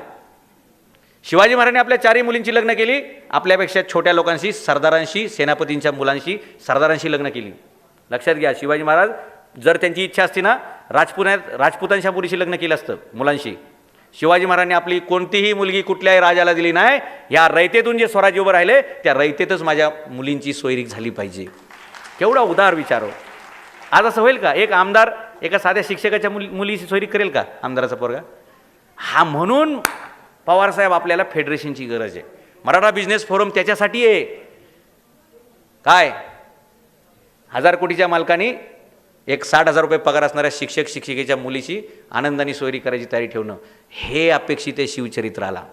शिवाजी महाराजांनी आपल्या 4ही मुलींची लग्न केली, आपल्यापेक्षा छोट्या लोकांशी, सरदारांशी, सेनापतींच्या मुलांशी, सरदारांशी लग्न केली. लक्षात घ्या, शिवाजी महाराज जर त्यांची इच्छा असती ना राजपुतांच्या मुलीशी लग्न केलं असतं, मुलांशी. शिवाजी महाराजांनी आपली कोणतीही मुलगी कुठल्याही राजाला दिली नाही. या रयतेतून जे स्वराज्य उभं राहिले त्या रयतेतच माझ्या मुलींची सोयरीक झाली पाहिजे. केवढा उदार विचार हो. आज असं होईल का? एक आमदार एका साध्या शिक्षकाच्या मुलीची सोयरीक करेल का आमदाराचा पोरगा? हा, म्हणून पवारसाहेब आपल्याला फेडरेशनची गरज आहे. मराठा बिझनेस फोरम त्याच्यासाठी आहे. काय 1000 कोटीच्या मालकाने एक 60,000 रुपये पगार असणाऱ्या शिक्षक शिक्षिकेच्या मुलीची आनंदाने सोयरी करायची तयारी ठेवणं, हे अपेक्षित आहे शिवचरित्राला.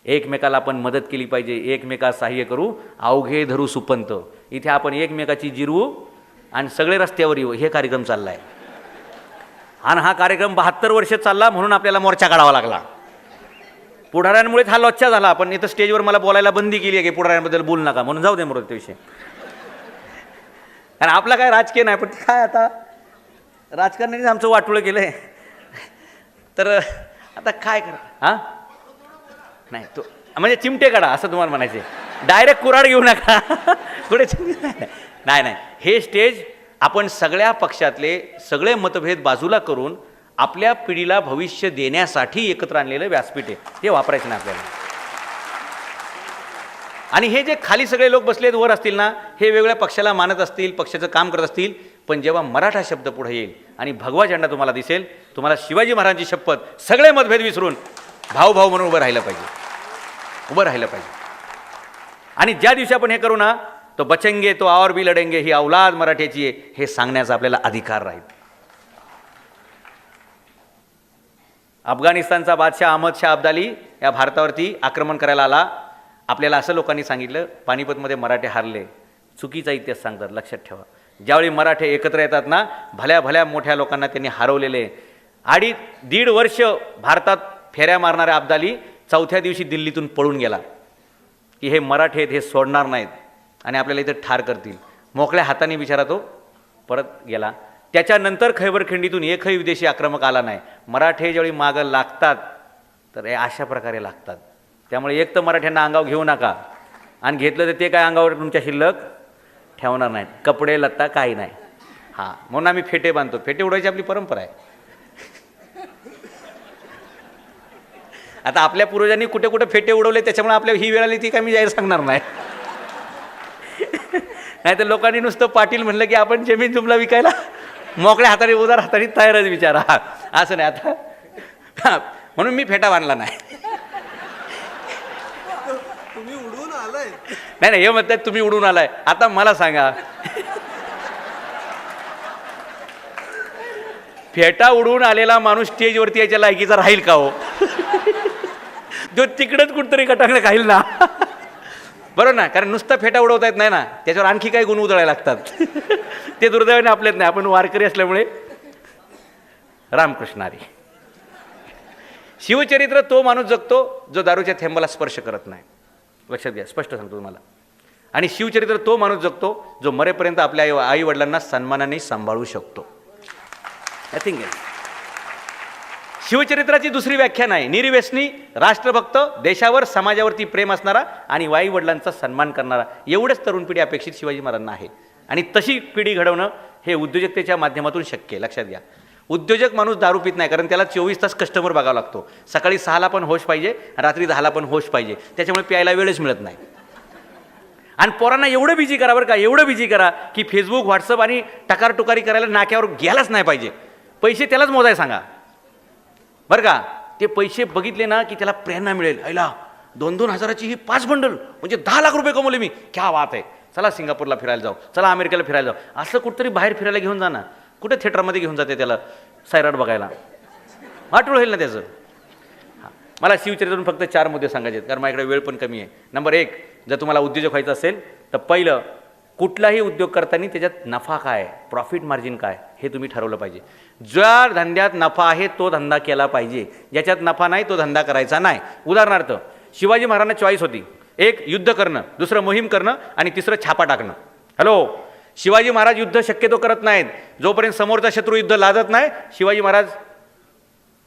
एकमेकाला आपण मदत केली पाहिजे, एकमेका सहाय्य करू, अवघे धरू सुपंत. इथे आपण एकमेकाची जिरवू आणि सगळे रस्त्यावर येऊ, हे कार्यक्रम चालला आहे. आणि हा कार्यक्रम 72 वर्ष चालला, म्हणून आपल्याला मोर्चा काढावा लागला. पुढाऱ्यांमुळेच हा लोच्चा झाला. पण इथं स्टेजवर मला बोलायला बंदी केली आहे की पुढाऱ्यांबद्दल बोलू नका म्हणून, जाऊ दे मरोत विषय. आणि आपला काय राजकीय नाही, पण काय आता राजकारणाने आमचं वाटोळं केलं आहे. तर आता काय करा? हां, नाही तो म्हणजे चिमटे काढा असं तुम्हाला म्हणायचे, डायरेक्ट कुऱ्हाड घेऊ नका. थोडे नाही नाही, हे स्टेज आपण सगळ्या पक्षातले सगळे मतभेद बाजूला करून आपल्या पिढीला भविष्य देण्यासाठी एकत्र आणलेलं व्यासपीठ आहे, ते वापरायचं नाही आपल्याला. आणि हे जे खाली सगळे लोक बसलेत वर असतील ना, हे वेगळ्या पक्षाला मानत असतील, पक्षाचं काम करत असतील, पण जेव्हा मराठा शब्द पुढे येईल आणि भगवा झेंडा तुम्हाला दिसेल, तुम्हाला शिवाजी महाराजांची शपथ, सगळे मतभेद विसरून भाऊ भाऊ म्हणून उभं राहिलं पाहिजे, उभं राहिलं पाहिजे. आणि ज्या दिवशी आपण हे करू ना, तो बचेंगे तो और भी लढेंगे, ही औलाद मराठ्याची आहे, हे सांगण्याचा आपल्याला अधिकार राहील. अफगाणिस्तानचा बादशाह अहमद शाह अब्दाली या भारतावरती आक्रमण करायला आला. आपल्याला असं लोकांनी सांगितलं, पानिपतमध्ये मराठे हारले. चुकीचा इतिहास सांगतात, लक्षात ठेवा. ज्यावेळी मराठे एकत्र येतात ना, भल्या भल्या मोठ्या लोकांना त्यांनी हरवलेले. 2.5 वर्ष भारतात फेऱ्या मारणाऱ्या अब्दाली 4थ्या दिवशी दिल्लीतून पळून गेला की हे मराठे आहेत, हे सोडणार नाहीत आणि आपल्याला इथं ठार करतील. मोकळ्या हाताने बिचारा तो परत गेला. त्याच्यानंतर खैबर खिंडीतून एकही विदेशी आक्रमक आला नाही. मराठे ज्यावेळी मागं लागतात तर हे अशा प्रकारे लागतात. त्यामुळे एक तर मराठ्यांना अंगावर घेऊ नका, आणि घेतलं तर ते काय अंगावर तुमच्या शिल्लक ठेवणार नाहीत, कपडे लत्ता काही नाही. हां, म्हणून आम्ही फेटे बांधतो. फेटे उडवायची आपली परंपरा आहे. आता आपल्या पूर्वजांनी कुठे कुठे फेटे उडवले, त्याच्यामुळे आपल्या ही वेळ आली ती काय मी जाहीर सांगणार नाही. नाही तर लोकांनी नुसतं पाटील म्हणलं की आपण जमीन जुमला विकायला मोकळ्या हाताने उदार हाताने तयारच विचारा, असं नाही. आता म्हणून मी फेटा बांधला नाही. नाही नाही, हे म्हणतात तुम्ही उडून आलाय. आता मला सांगा, फेटा उडून आलेला माणूस स्टेजवरती याच्या लायकीचा राहील का हो? तो तिकडंच कुठतरी कटांगलं खाईल ना, बरोबर ना? कारण नुसतं फेटा उडवता येत नाही ना, त्याच्यावर आणखी काही गुण उधळायला लागतात. ते दुर्दैवाने आपल्यात नाही, आपण वारकरी असल्यामुळे. रामकृष्ण हरी. शिवचरित्र तो माणूस जगतो जो दारूच्या थेंबाला स्पर्श करत नाही. लक्षात घ्या, स्पष्ट सांगतो तुम्हाला. आणि शिवचरित्र तो माणूस जगतो जो मरेपर्यंत आपल्या आई वडिलांना सन्मानाने सांभाळू शकतो. Nothing else. शिवचरित्राची दुसरी व्याख्या नाही, निर्व्यसनी, राष्ट्रभक्त, देशावर समाजावरती प्रेम असणारा आणि आई वडिलांचा सन्मान करणारा, एवढेच तरुण पिढी अपेक्षित शिवाजी महाराजांना आहे. आणि तशी पिढी घडवणं हे उद्योजकतेच्या माध्यमातून शक्य आहे. लक्षात घ्या, उद्योजक माणूस दारू पित नाही, कारण त्याला 24 तास कस्टमर बघावा लागतो. सकाळी 6ला पण होश पाहिजे, रात्री 10ला पण होश पाहिजे, त्याच्यामुळे प्यायला वेळच मिळत नाही. आणि पोरांना एवढं बिझी करा, बरं का, एवढं बिझी करा की फेसबुक व्हॉट्सअप आणि टकारटुकारी करायला नाक्यावर गेलाच नाही पाहिजे. पैसे त्यालाच मोजाय सांगा, बरं का. ते पैसे बघितले ना की त्याला प्रेरणा मिळेल. आईला 2-2 हजाराची ही 5 बंडल म्हणजे 10 लाख रुपये कमवले मी, क्या बात आहे, चला सिंगापूरला फिरायला जाऊ, चला अमेरिकेला फिरायला जाऊ. असं कुठंतरी बाहेर फिरायला घेऊन जा ना. कुठे थिएटरमध्ये घेऊन जाते त्याला सैराट बघायला, वाटोळ होईल ना त्याचं. मला शिवचरित्रातून फक्त 4 मुद्दे सांगायचे आहेत, कारण माझ्याकडे वेळ पण कमी आहे. नंबर 1, जर तुम्हाला उद्योजक व्हायचं असेल तर पहिलं, कुठलाही उद्योग करताना त्याच्यात नफा काय, प्रॉफिट मार्जिन काय, हे तुम्ही ठरवलं पाहिजे. ज्या धंद्यात नफा आहे तो धंदा केला पाहिजे, ज्याच्यात नफा नाही तो धंदा करायचा नाही. उदाहरणार्थ, शिवाजी महाराजांना चॉईस होती, 1 युद्ध करणं, 2 मोहीम करणं आणि 3 छापा टाकणं. हॅलो, शिवाजी महाराज युद्ध शक्यतो करत नाहीत. जोपर्यंत समोरचा शत्रू युद्ध लादत नाही, शिवाजी महाराज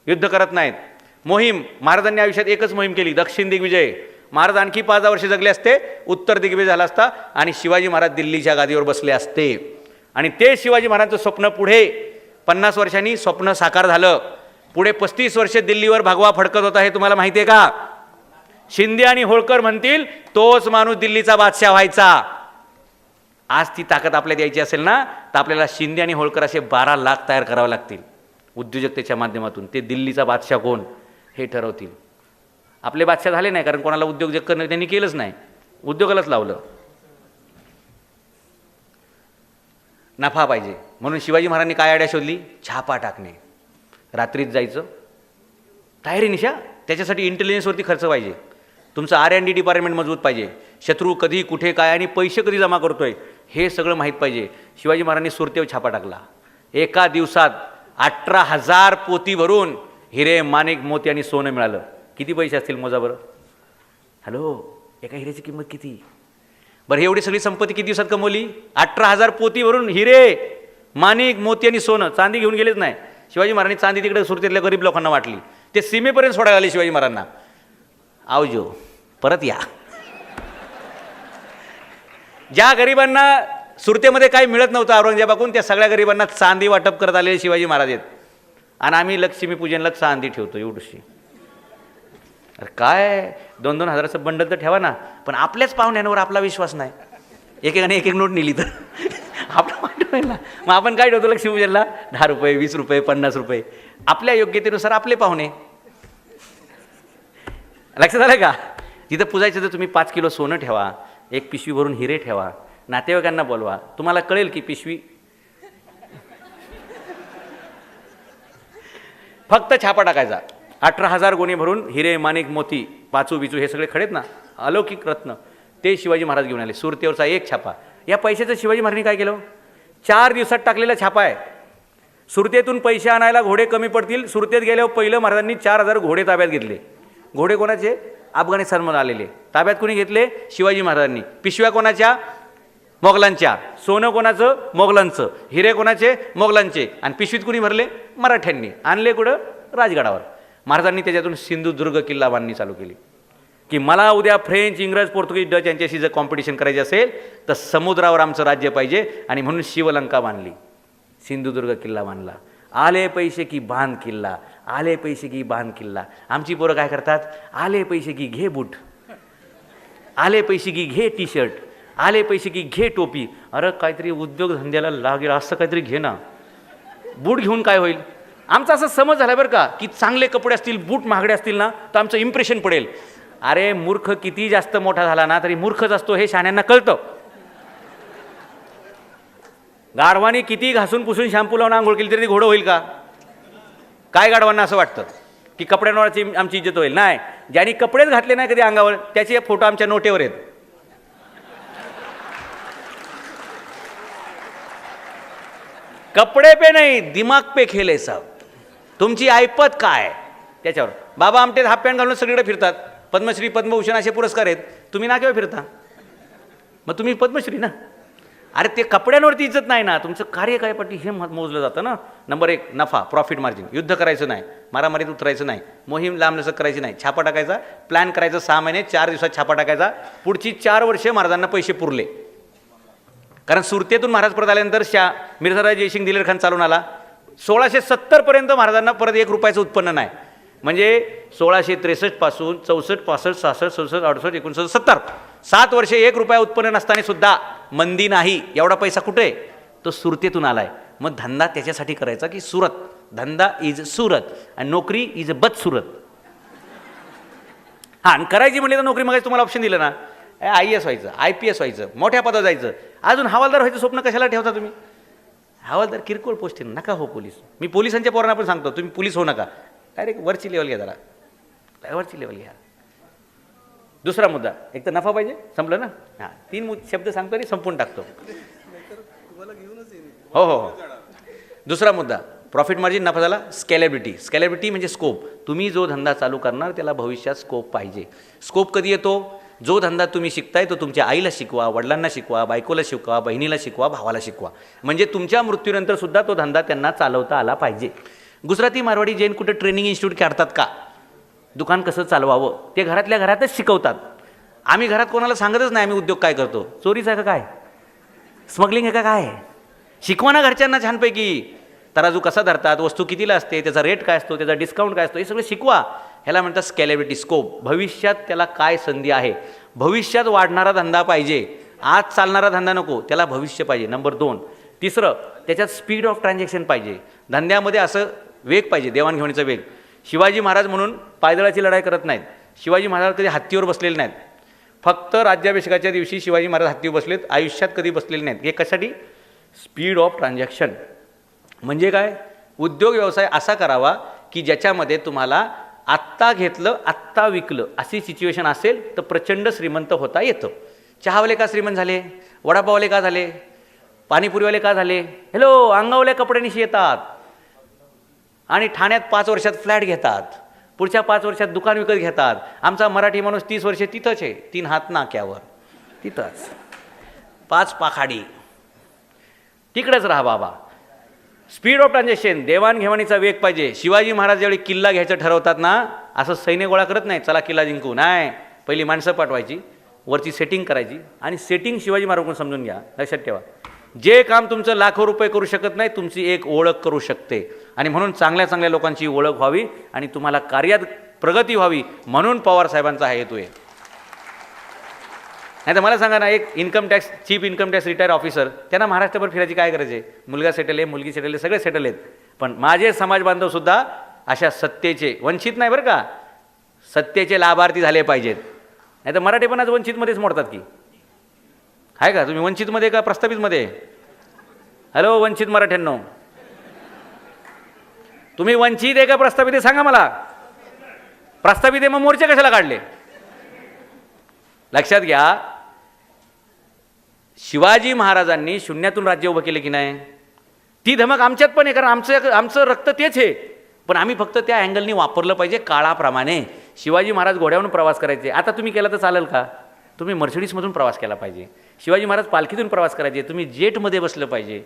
युद्ध करत नाहीत. मोहीम, महाराजांनी आयुष्यात एकच मोहीम केली, दक्षिण दिग्विजय. महाराज आणखी 5 वर्ष जगले असते, उत्तर दिग्विजय झाला असता आणि शिवाजी महाराज दिल्लीच्या गादीवर बसले असते. आणि ते शिवाजी महाराजांचं स्वप्न पुढे 50 वर्षांनी स्वप्न साकार झालं. पुढे 35 वर्ष दिल्लीवर भगवा फडकत होता, हे तुम्हाला माहिती आहे का? शिंदे आणि होळकर म्हणतील तोच माणूस दिल्लीचा बादशाह व्हायचा. आज ती ताकद आपल्याला द्यायची असेल ना, तर आपल्याला शिंदे आणि होळकर असे 12 लाख तयार करावे लागतील उद्योजकतेच्या माध्यमातून. ते दिल्लीचा बादशाह कोण हे ठरवतील. आपले बादशाह झाले नाही, कारण कोणाला उद्योजक करणं त्यांनी केलंच नाही, उद्योगालाच लावलं. नफा पाहिजे म्हणून शिवाजी महाराजांनी काय आयडिया शोधली? छापा टाकणे. रात्रीत जायचं, तयारी निशा. त्याच्यासाठी इंटेलिजन्सवरती खर्च पाहिजे. तुमचं R&D डिपार्टमेंट मजबूत पाहिजे. शत्रू कधी कुठे काय आणि पैसे कधी जमा करतोय हे सगळं माहीत पाहिजे. शिवाजी महाराजांनी सुरतेवर छापा टाकला. एका दिवसात 18,000 पोती भरून हिरे, माणिक, मोती आणि सोनं मिळालं. किती पैसे असतील मोजा बरं? हॅलो, एका हिऱ्याची किंमत किती? बरं, एवढी सगळी संपत्ती किती दिवसात कमवली? 18,000 पोती भरून हिरे, माणिक, मोती आणि सोनं. चांदी घेऊन गेलेच नाही. शिवाजी महाराजांनी चांदी तिकडे सुरतेतल्या गरीब लोकांना वाटली. ते सीमेपर्यंत सोडायला आले शिवाजी महाराजांना. आवजो, परत या. ज्या गरिबांना सुरतेमध्ये काही मिळत नव्हतं औरंगजेबाकडून, त्या सगळ्या गरिबांना चांदी वाटप करत आलेले शिवाजी महाराज आहेत. आणि आम्ही लक्ष्मीपूजनला चांदी ठेवतो एवढीशी. अरे काय 2-2 हजाराचं बंडल तर ठेवा ना, पण आपल्याच पाहुण्यांवर आपला विश्वास नाही. एकेकाने एक नोट नेली तर आपलं वाटत ना. मग आपण काय ठेवतो लक्ष्मीपूजनला? 10 रुपये, 20 रुपये, 50 रुपये. आपल्या योग्यतेनुसार आपले पाहुणे. लक्षात आलं का? जिथं पुजायचं तर तुम्ही 5 किलो सोनं ठेवा, 1 पिशवी भरून हिरे ठेवा, नातेवाईकांना बोलवा. तुम्हाला कळेल की पिशवी. फक्त छापा टाकायचा. 18,000 गोणे भरून हिरे, माणिक, मोती, पाचू बिचू हे सगळे खडेत ना, अलौकिक रत्न, ते शिवाजी महाराज घेऊन आले. सुरतेवरचा एक छापा. या पैशाचं शिवाजी महाराजांनी काय केलं? 4 दिवसात टाकलेला छापा आहे. सुरतेतून पैसे आणायला घोडे कमी पडतील. सुरतेत गेल्यावर पहिलं महाराजांनी 4,000 घोडे ताब्यात घेतले. घोडे कोणाचे? अफगाणिस्तानमधून आलेले. ताब्यात कोणी घेतले? शिवाजी महाराजांनी. पिशव्या कोणाच्या? मोगलांच्या. सोनं कोणाचं? मोगलांचं. हिरे कोणाचे? मोगलांचे. आणि पिशवीत कोणी भरले? मराठ्यांनी. आणले कुठं? राजगडावर. महाराजांनी त्याच्यातून सिंधुदुर्ग किल्ला बांधणी चालू केली की मला उद्या फ्रेंच, इंग्रज, पोर्तुगीज, डच यांच्याशी जर कॉम्पिटिशन करायची असेल तर समुद्रावर आमचं राज्य पाहिजे. आणि म्हणून शिवलंका बांधली, सिंधुदुर्ग किल्ला बांधला. आले पैसे की बांध किल्ला, आले पैसे की बांध किल्ला. आमची पोरं काय करतात? आले पैसे की घे बूट, आले पैसे की घे टी शर्ट, आले पैसे की घे टोपी. अरे काहीतरी उद्योगधंद्याला लागेल असं काहीतरी घे ना. बूट घेऊन काय होईल? आमचा असं समज झाला बरं का की चांगले कपडे असतील, बूट महागडे असतील ना तर आमचं इम्प्रेशन पडेल. अरे मूर्ख किती जास्त मोठा झाला ना तरी मूर्खच असतो हे शहाण्यांना कळतं. गाढवानी किती घासून पुसून शॅम्पू लावून आंघोळ केली तरी घोडं होईल का? काय गाढवांना असं वाटतं की कपड्यांवरची आमची इज्जत होईल? नाही. ज्यांनी कपडेच घातले नाही कधी अंगावर त्याचे फोटो आमच्या नोटेवर आहेत. कपडे पे नाही, दिमाग पे खेले साहब. तुमची ऐपत काय त्याच्यावर. बाबा आमटे हाफ पॅन्ट घालून सगळीकडे फिरतात. पद्मश्री, पद्मभूषण असे पुरस्कार आहेत. तुम्ही ना केव्हा फिरता? मग तुम्ही पद्मश्री ना. अरे ते कपड्यांवरती इज्जत नाही ना, तुमचं कार्य काय पट्टी हे मोजलं जातं ना. नंबर 1 नफा, प्रॉफिट मार्जिन. युद्ध करायचं नाही, मारामारीत उतरायचं नाही, मोहीम लांबलचक करायची नाही, छापा टाकायचा, प्लॅन करायचं. 6 महिने 4 दिवसात छापा टाकायचा. पुढची 4 वर्षे महाराजांना पैसे पुरले. कारण सुरतेतून महाराज परत आल्यानंतर मिर्झाराज जयसिंग दिलेर खान चालून आला. 1670 पर्यंत महाराजांना परत 1 रुपयाचं उत्पन्न नाही. म्हणजे 1663 पासून 64, 65, 66, 67, 68, 69, 70 7 वर्षे 1 रुपया उत्पन्न नसताना सुद्धा मंदी नाही. एवढा पैसा कुठे? तो सुरतेतून आलाय. मग धंदा त्याच्यासाठी करायचा की सुरत. धंदा इज सुरत आणि नोकरी इज बदसुरत. हां, आणि करायची म्हणजे तर नोकरी मग तुम्हाला ऑप्शन दिलं ना, IAS व्हायचं, IPS व्हायचं, मोठ्या पदावर जायचं. अजून हवालदार व्हायचं स्वप्न कशाला ठेवता तुम्ही? हवालदार किरकोळ पोस्ट नका हो. पोलीस, मी पोलिसांच्या पोरांना पण सांगतो तुम्ही पोलीस हो नका. डायरेक्ट वरची लेवल घ्या, जरा वरची लेवल घ्या. दुसरा मुद्दा, एक तर नफा पाहिजे, संपलं ना. हां, 3 शब्द सांगतो आणि संपून टाकतो. हो हो हो. दुसरा मुद्दा, प्रॉफिट मार्जिन, नफा झाला. स्केलेबिलिटी. स्केलेबिलिटी म्हणजे स्कोप. तुम्ही जो धंदा चालू करणार त्याला भविष्यात स्कोप पाहिजे. स्कोप कधी येतो? जो धंदा तुम्ही शिकताय तो तुमच्या आईला शिकवा, वडिलांना शिकवा, बायकोला शिकवा, बहिणीला शिकवा, भावाला शिकवा. म्हणजे तुमच्या मृत्यूनंतर सुद्धा तो धंदा त्यांना चालवता आला पाहिजे. गुजराती, मारवाडी, जैन कुठे ट्रेनिंग इन्स्टिट्यूट काढतात का? दुकान कसं चालवावं ते घरातल्या घरातच शिकवतात. आम्ही घरात कोणाला सांगतच नाही आम्ही उद्योग काय करतो. चोरीच आहे का काय? स्मगलिंग आहे का काय? शिकवा ना घरच्यांना छानपैकी. तराजू कसा धरतात, वस्तू कितीला असते, त्याचा रेट काय असतो, त्याचा डिस्काउंट काय असतो, हे सगळं शिकवा. ह्याला म्हणतात स्केलेबिलिटी, स्कोप. भविष्यात त्याला काय संधी आहे, भविष्यात वाढणारा धंदा पाहिजे, आज चालणारा धंदा नको, त्याला भविष्य पाहिजे. नंबर 2. तिसरं, त्याच्यात स्पीड ऑफ ट्रान्झॅक्शन पाहिजे, धंद्यामध्ये असं वेग पाहिजे, देवाणघेवाणीचा वेग. शिवाजी महाराज म्हणून पायदळाची लढाई करत नाहीत. शिवाजी महाराज कधी हत्तीवर बसलेले नाहीत. फक्त राज्याभिषेकाच्या दिवशी शिवाजी महाराज हत्तीवर बसलेत, आयुष्यात कधी बसलेले नाहीत. हे कशासाठी? Speed of transaction. म्हणजे काय? उद्योग व्यवसाय असा करावा की ज्याच्यामध्ये तुम्हाला आत्ता घेतलं आत्ता विकलं अशी सिच्युएशन असेल तर प्रचंड श्रीमंत होता येतं. चहावाले का श्रीमंत झाले, वडापावले का झाले, पाणीपुरीवाले का झाले? हॅलो, अंगावल्या कपड्यांशी येतात आणि ठाण्यात 5 वर्षात फ्लॅट घेतात, पुढच्या 5 वर्षात दुकान विकत घेतात. आमचा मराठी माणूस 30 वर्षे तिथंच आहे, 3 हात नाक्यावर, तिथंच 5 पाखाडी, तिकडेच राहा बाबा. स्पीड ऑफ ट्रान्झॅक्शन, देवाणघेवाणीचा वेग पाहिजे. शिवाजी महाराज ज्यावेळी किल्ला घ्यायचं ठरवतात ना, असं सैन्य गोळा करत नाही, चला किल्ला जिंकू, नाही. पहिली माणसं पाठवायची, वरची सेटिंग करायची, आणि सेटिंग शिवाजी महाराजांकडून समजून घ्या. लक्षात ठेवा, जे काम तुमचं लाखो रुपये करू शकत नाही, तुमची एक ओळख करू शकते. आणि म्हणून चांगल्या चांगल्या लोकांची ओळख व्हावी आणि तुम्हाला कार्यात प्रगती व्हावी, म्हणून पवार साहेबांचा हा हेतू आहे. नाही तर मला सांगा ना, एक income tax, chief income tax retire officer, त्यांना महाराष्ट्रभर फिरायची काय गरज आहे? मुलगा सेटल आहे, मुलगी सेटल आहे, सगळे सेटल आहेत. पण माझे समाज बांधवसुद्धा अशा सत्तेचे, वंचित नाही बरं का, सत्तेचे लाभार्थी झाले पाहिजेत. नाही तर मराठी पण आज वंचितमध्येच मोडतात की. आहे का तुम्ही वंचितमध्ये का प्रस्थापितमध्ये? हॅलो वंचित मराठ्यांनो, तुम्ही वंचित आहे का प्रस्थापित आहे सांगा मला. प्रस्थापित आहे मग मोर्चे कशाला काढले? लक्षात घ्या, शिवाजी महाराजांनी शून्यातून राज्य उभं केले की नाही, ती धमक आमच्यात पण आहे, कारण आमचं रक्त तेच आहे. पण आम्ही फक्त त्या अँगलनी वापरलं पाहिजे काळाप्रमाणे. शिवाजी महाराज घोड्यावरून प्रवास करायचे, आता तुम्ही केला तर चालेल का? तुम्ही मर्सिडीजमधून प्रवास केला पाहिजे. शिवाजी महाराज पालखीतून प्रवास करायचे, तुम्ही जेटमध्ये बसलं पाहिजे.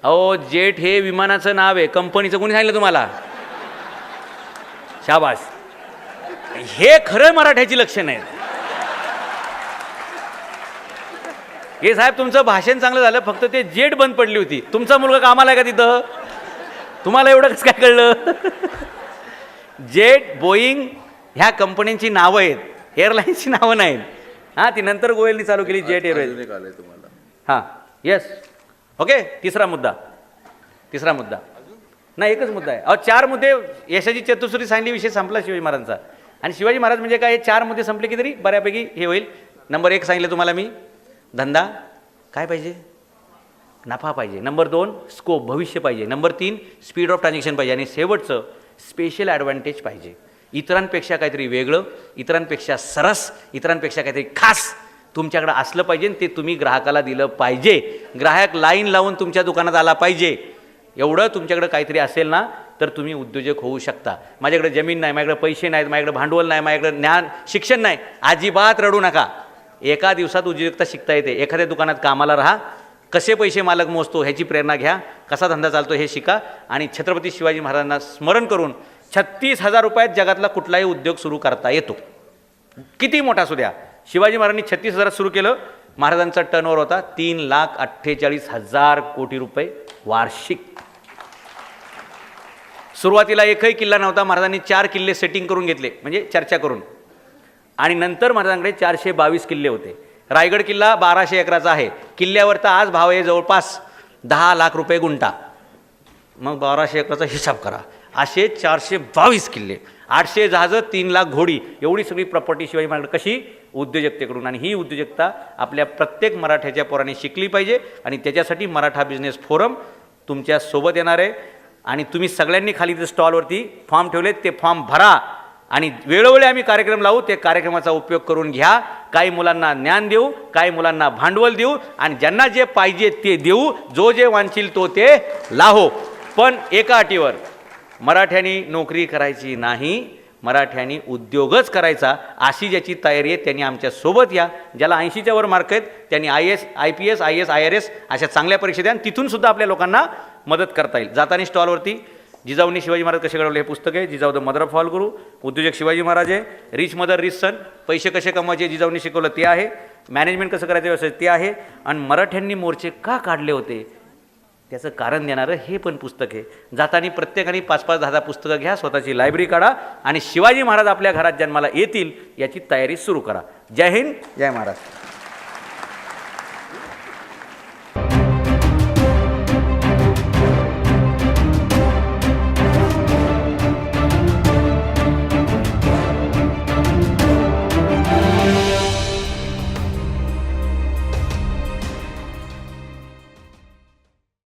अहो, जेट हे विमानाचं नाव आहे, कंपनीचं कोणी सांगितलं तुम्हाला? शाबास, हे खरं मराठ्याची लक्षणं आहेत. हे साहेब तुमचं भाषण चांगलं झालं, फक्त ते जेट बंद पडली होती. तुमचा मुलगा कामाला आहे का तिथं? तुम्हाला एवढं कसं काय कळलं? जेट, बोईंग ह्या कंपन्यांची नावं आहेत, एअरलाईन्सची नावं नाहीत. हां, ती नंतर गोयलनी चालू केली जेट एअरवेज. हां, येस, ओके. तिसरा मुद्दा नाही, एकच मुद्दा आहे. अहो, 4 मुद्दे, यशाची चतुसुरी सांगली, विषय संपला शिवाजी महाराजांचा. आणि शिवाजी महाराज म्हणजे काय, हे 4 मुद्दे संपले की तरी बऱ्यापैकी हे होईल. नंबर 1 सांगितलं तुम्हाला मी, धंदा काय पाहिजे? नफा पाहिजे. नंबर 2 स्कोप, भविष्य पाहिजे. नंबर 3 स्पीड ऑफ ट्रान्झॅक्शन पाहिजे. आणि शेवटचं स्पेशल ॲडव्हान्टेज पाहिजे, इतरांपेक्षा काहीतरी वेगळं, इतरांपेक्षा सरस, इतरांपेक्षा काहीतरी खास तुमच्याकडे असलं पाहिजे. ते तुम्ही ग्राहकाला दिलं पाहिजे. ग्राहक लाईन लावून तुमच्या दुकानात आला पाहिजे. एवढं तुमच्याकडे काहीतरी असेल ना तर तुम्ही उद्योजक होऊ शकता. माझ्याकडे जमीन नाही, माझ्याकडे पैसे नाहीत, माझ्याकडे भांडवल नाही, माझ्याकडे ज्ञान शिक्षण नाही, अजिबात रडू नका. एका दिवसात उद्योजकता शिकता येते. एखाद्या दुकानात कामाला राहा, कसे पैसे मालक मोजतो ह्याची प्रेरणा घ्या, कसा धंदा चालतो हे शिका, आणि छत्रपती शिवाजी महाराजांना स्मरण करून 36,000 रुपयात जगातला कुठलाही उद्योग सुरू करता येतो, किती मोठा असू द्या. शिवाजी महाराजांनी 36,000 सुरू केलं. महाराजांचा टर्नओव्हर होता 3,48,000 कोटी रुपये वार्षिक. सुरुवातीला एकही किल्ला नव्हता. महाराजांनी 4 किल्ले सेटिंग करून घेतले, म्हणजे चर्चा करून, आणि नंतर महाराजांकडे 422 किल्ले होते. रायगड किल्ला 1200 एकराचा आहे. किल्ल्यावरचा आज भाव आहे जवळपास 10 लाख रुपये गुंठा. मग 1200 एकराचा हिसाब करा. असे 422 किल्ले, 800 जहाजं, 3 लाख घोडी, एवढी सगळी प्रॉपर्टी शिवाजी महाराज कशी? उद्योजकतेकडून. आणि ही उद्योजकता आपल्या प्रत्येक मराठ्याच्या पोराने शिकली पाहिजे. आणि त्याच्यासाठी मराठा बिझनेस फोरम तुमच्या सोबत येणार आहे. आणि तुम्ही सगळ्यांनी खाली ते स्टॉलवरती फॉर्म ठेवले, ते फॉर्म भरा. आणि वेळोवेळी आम्ही कार्यक्रम लावू, ते कार्यक्रमाचा उपयोग करून घ्या. काही मुलांना ज्ञान देऊ, काही मुलांना भांडवल देऊ, आणि ज्यांना जे पाहिजे ते देऊ. जो जे वांछील तो ते लाहो. पण एका अटीवर, मराठ्यांनी नोकरी करायची नाही, मराठ्यांनी उद्योगच करायचा. अशी ज्याची तयारी आहे त्यांनी आमच्या सोबत या. ज्याला 80च्या वर मार्क आहेत त्यांनी IAS, IPS, IS, IRS अशा चांगल्या परीक्षा द्या. तिथून सुद्धा आपल्या लोकांना मदत करता येईल. जाताना स्टॉलवरती जिजाऊंनी शिवाजी महाराज कसे घडवले हे पुस्तक आहे. Jijau the mother of all गुरु. उद्योजक शिवाजी महाराज आहे. रिच मदर रिच सन, पैसे कसे कमवायचे जिजाऊंनी शिकवलं ते आहे. मॅनेजमेंट कसं करायचं व्यवस्थित ते आहे. आणि मराठ्यांनी मोर्चे का काढले होते त्याचं कारण देणारं हे पण पुस्तक आहे. जाताना प्रत्येकाने 5-5, 10-10 पुस्तकं घ्या, स्वतःची लायब्ररी काढा आणि शिवाजी महाराज आपल्या घरात जन्माला येतील याची तयारी सुरू करा. जय हिंद, जय महाराष्ट्र.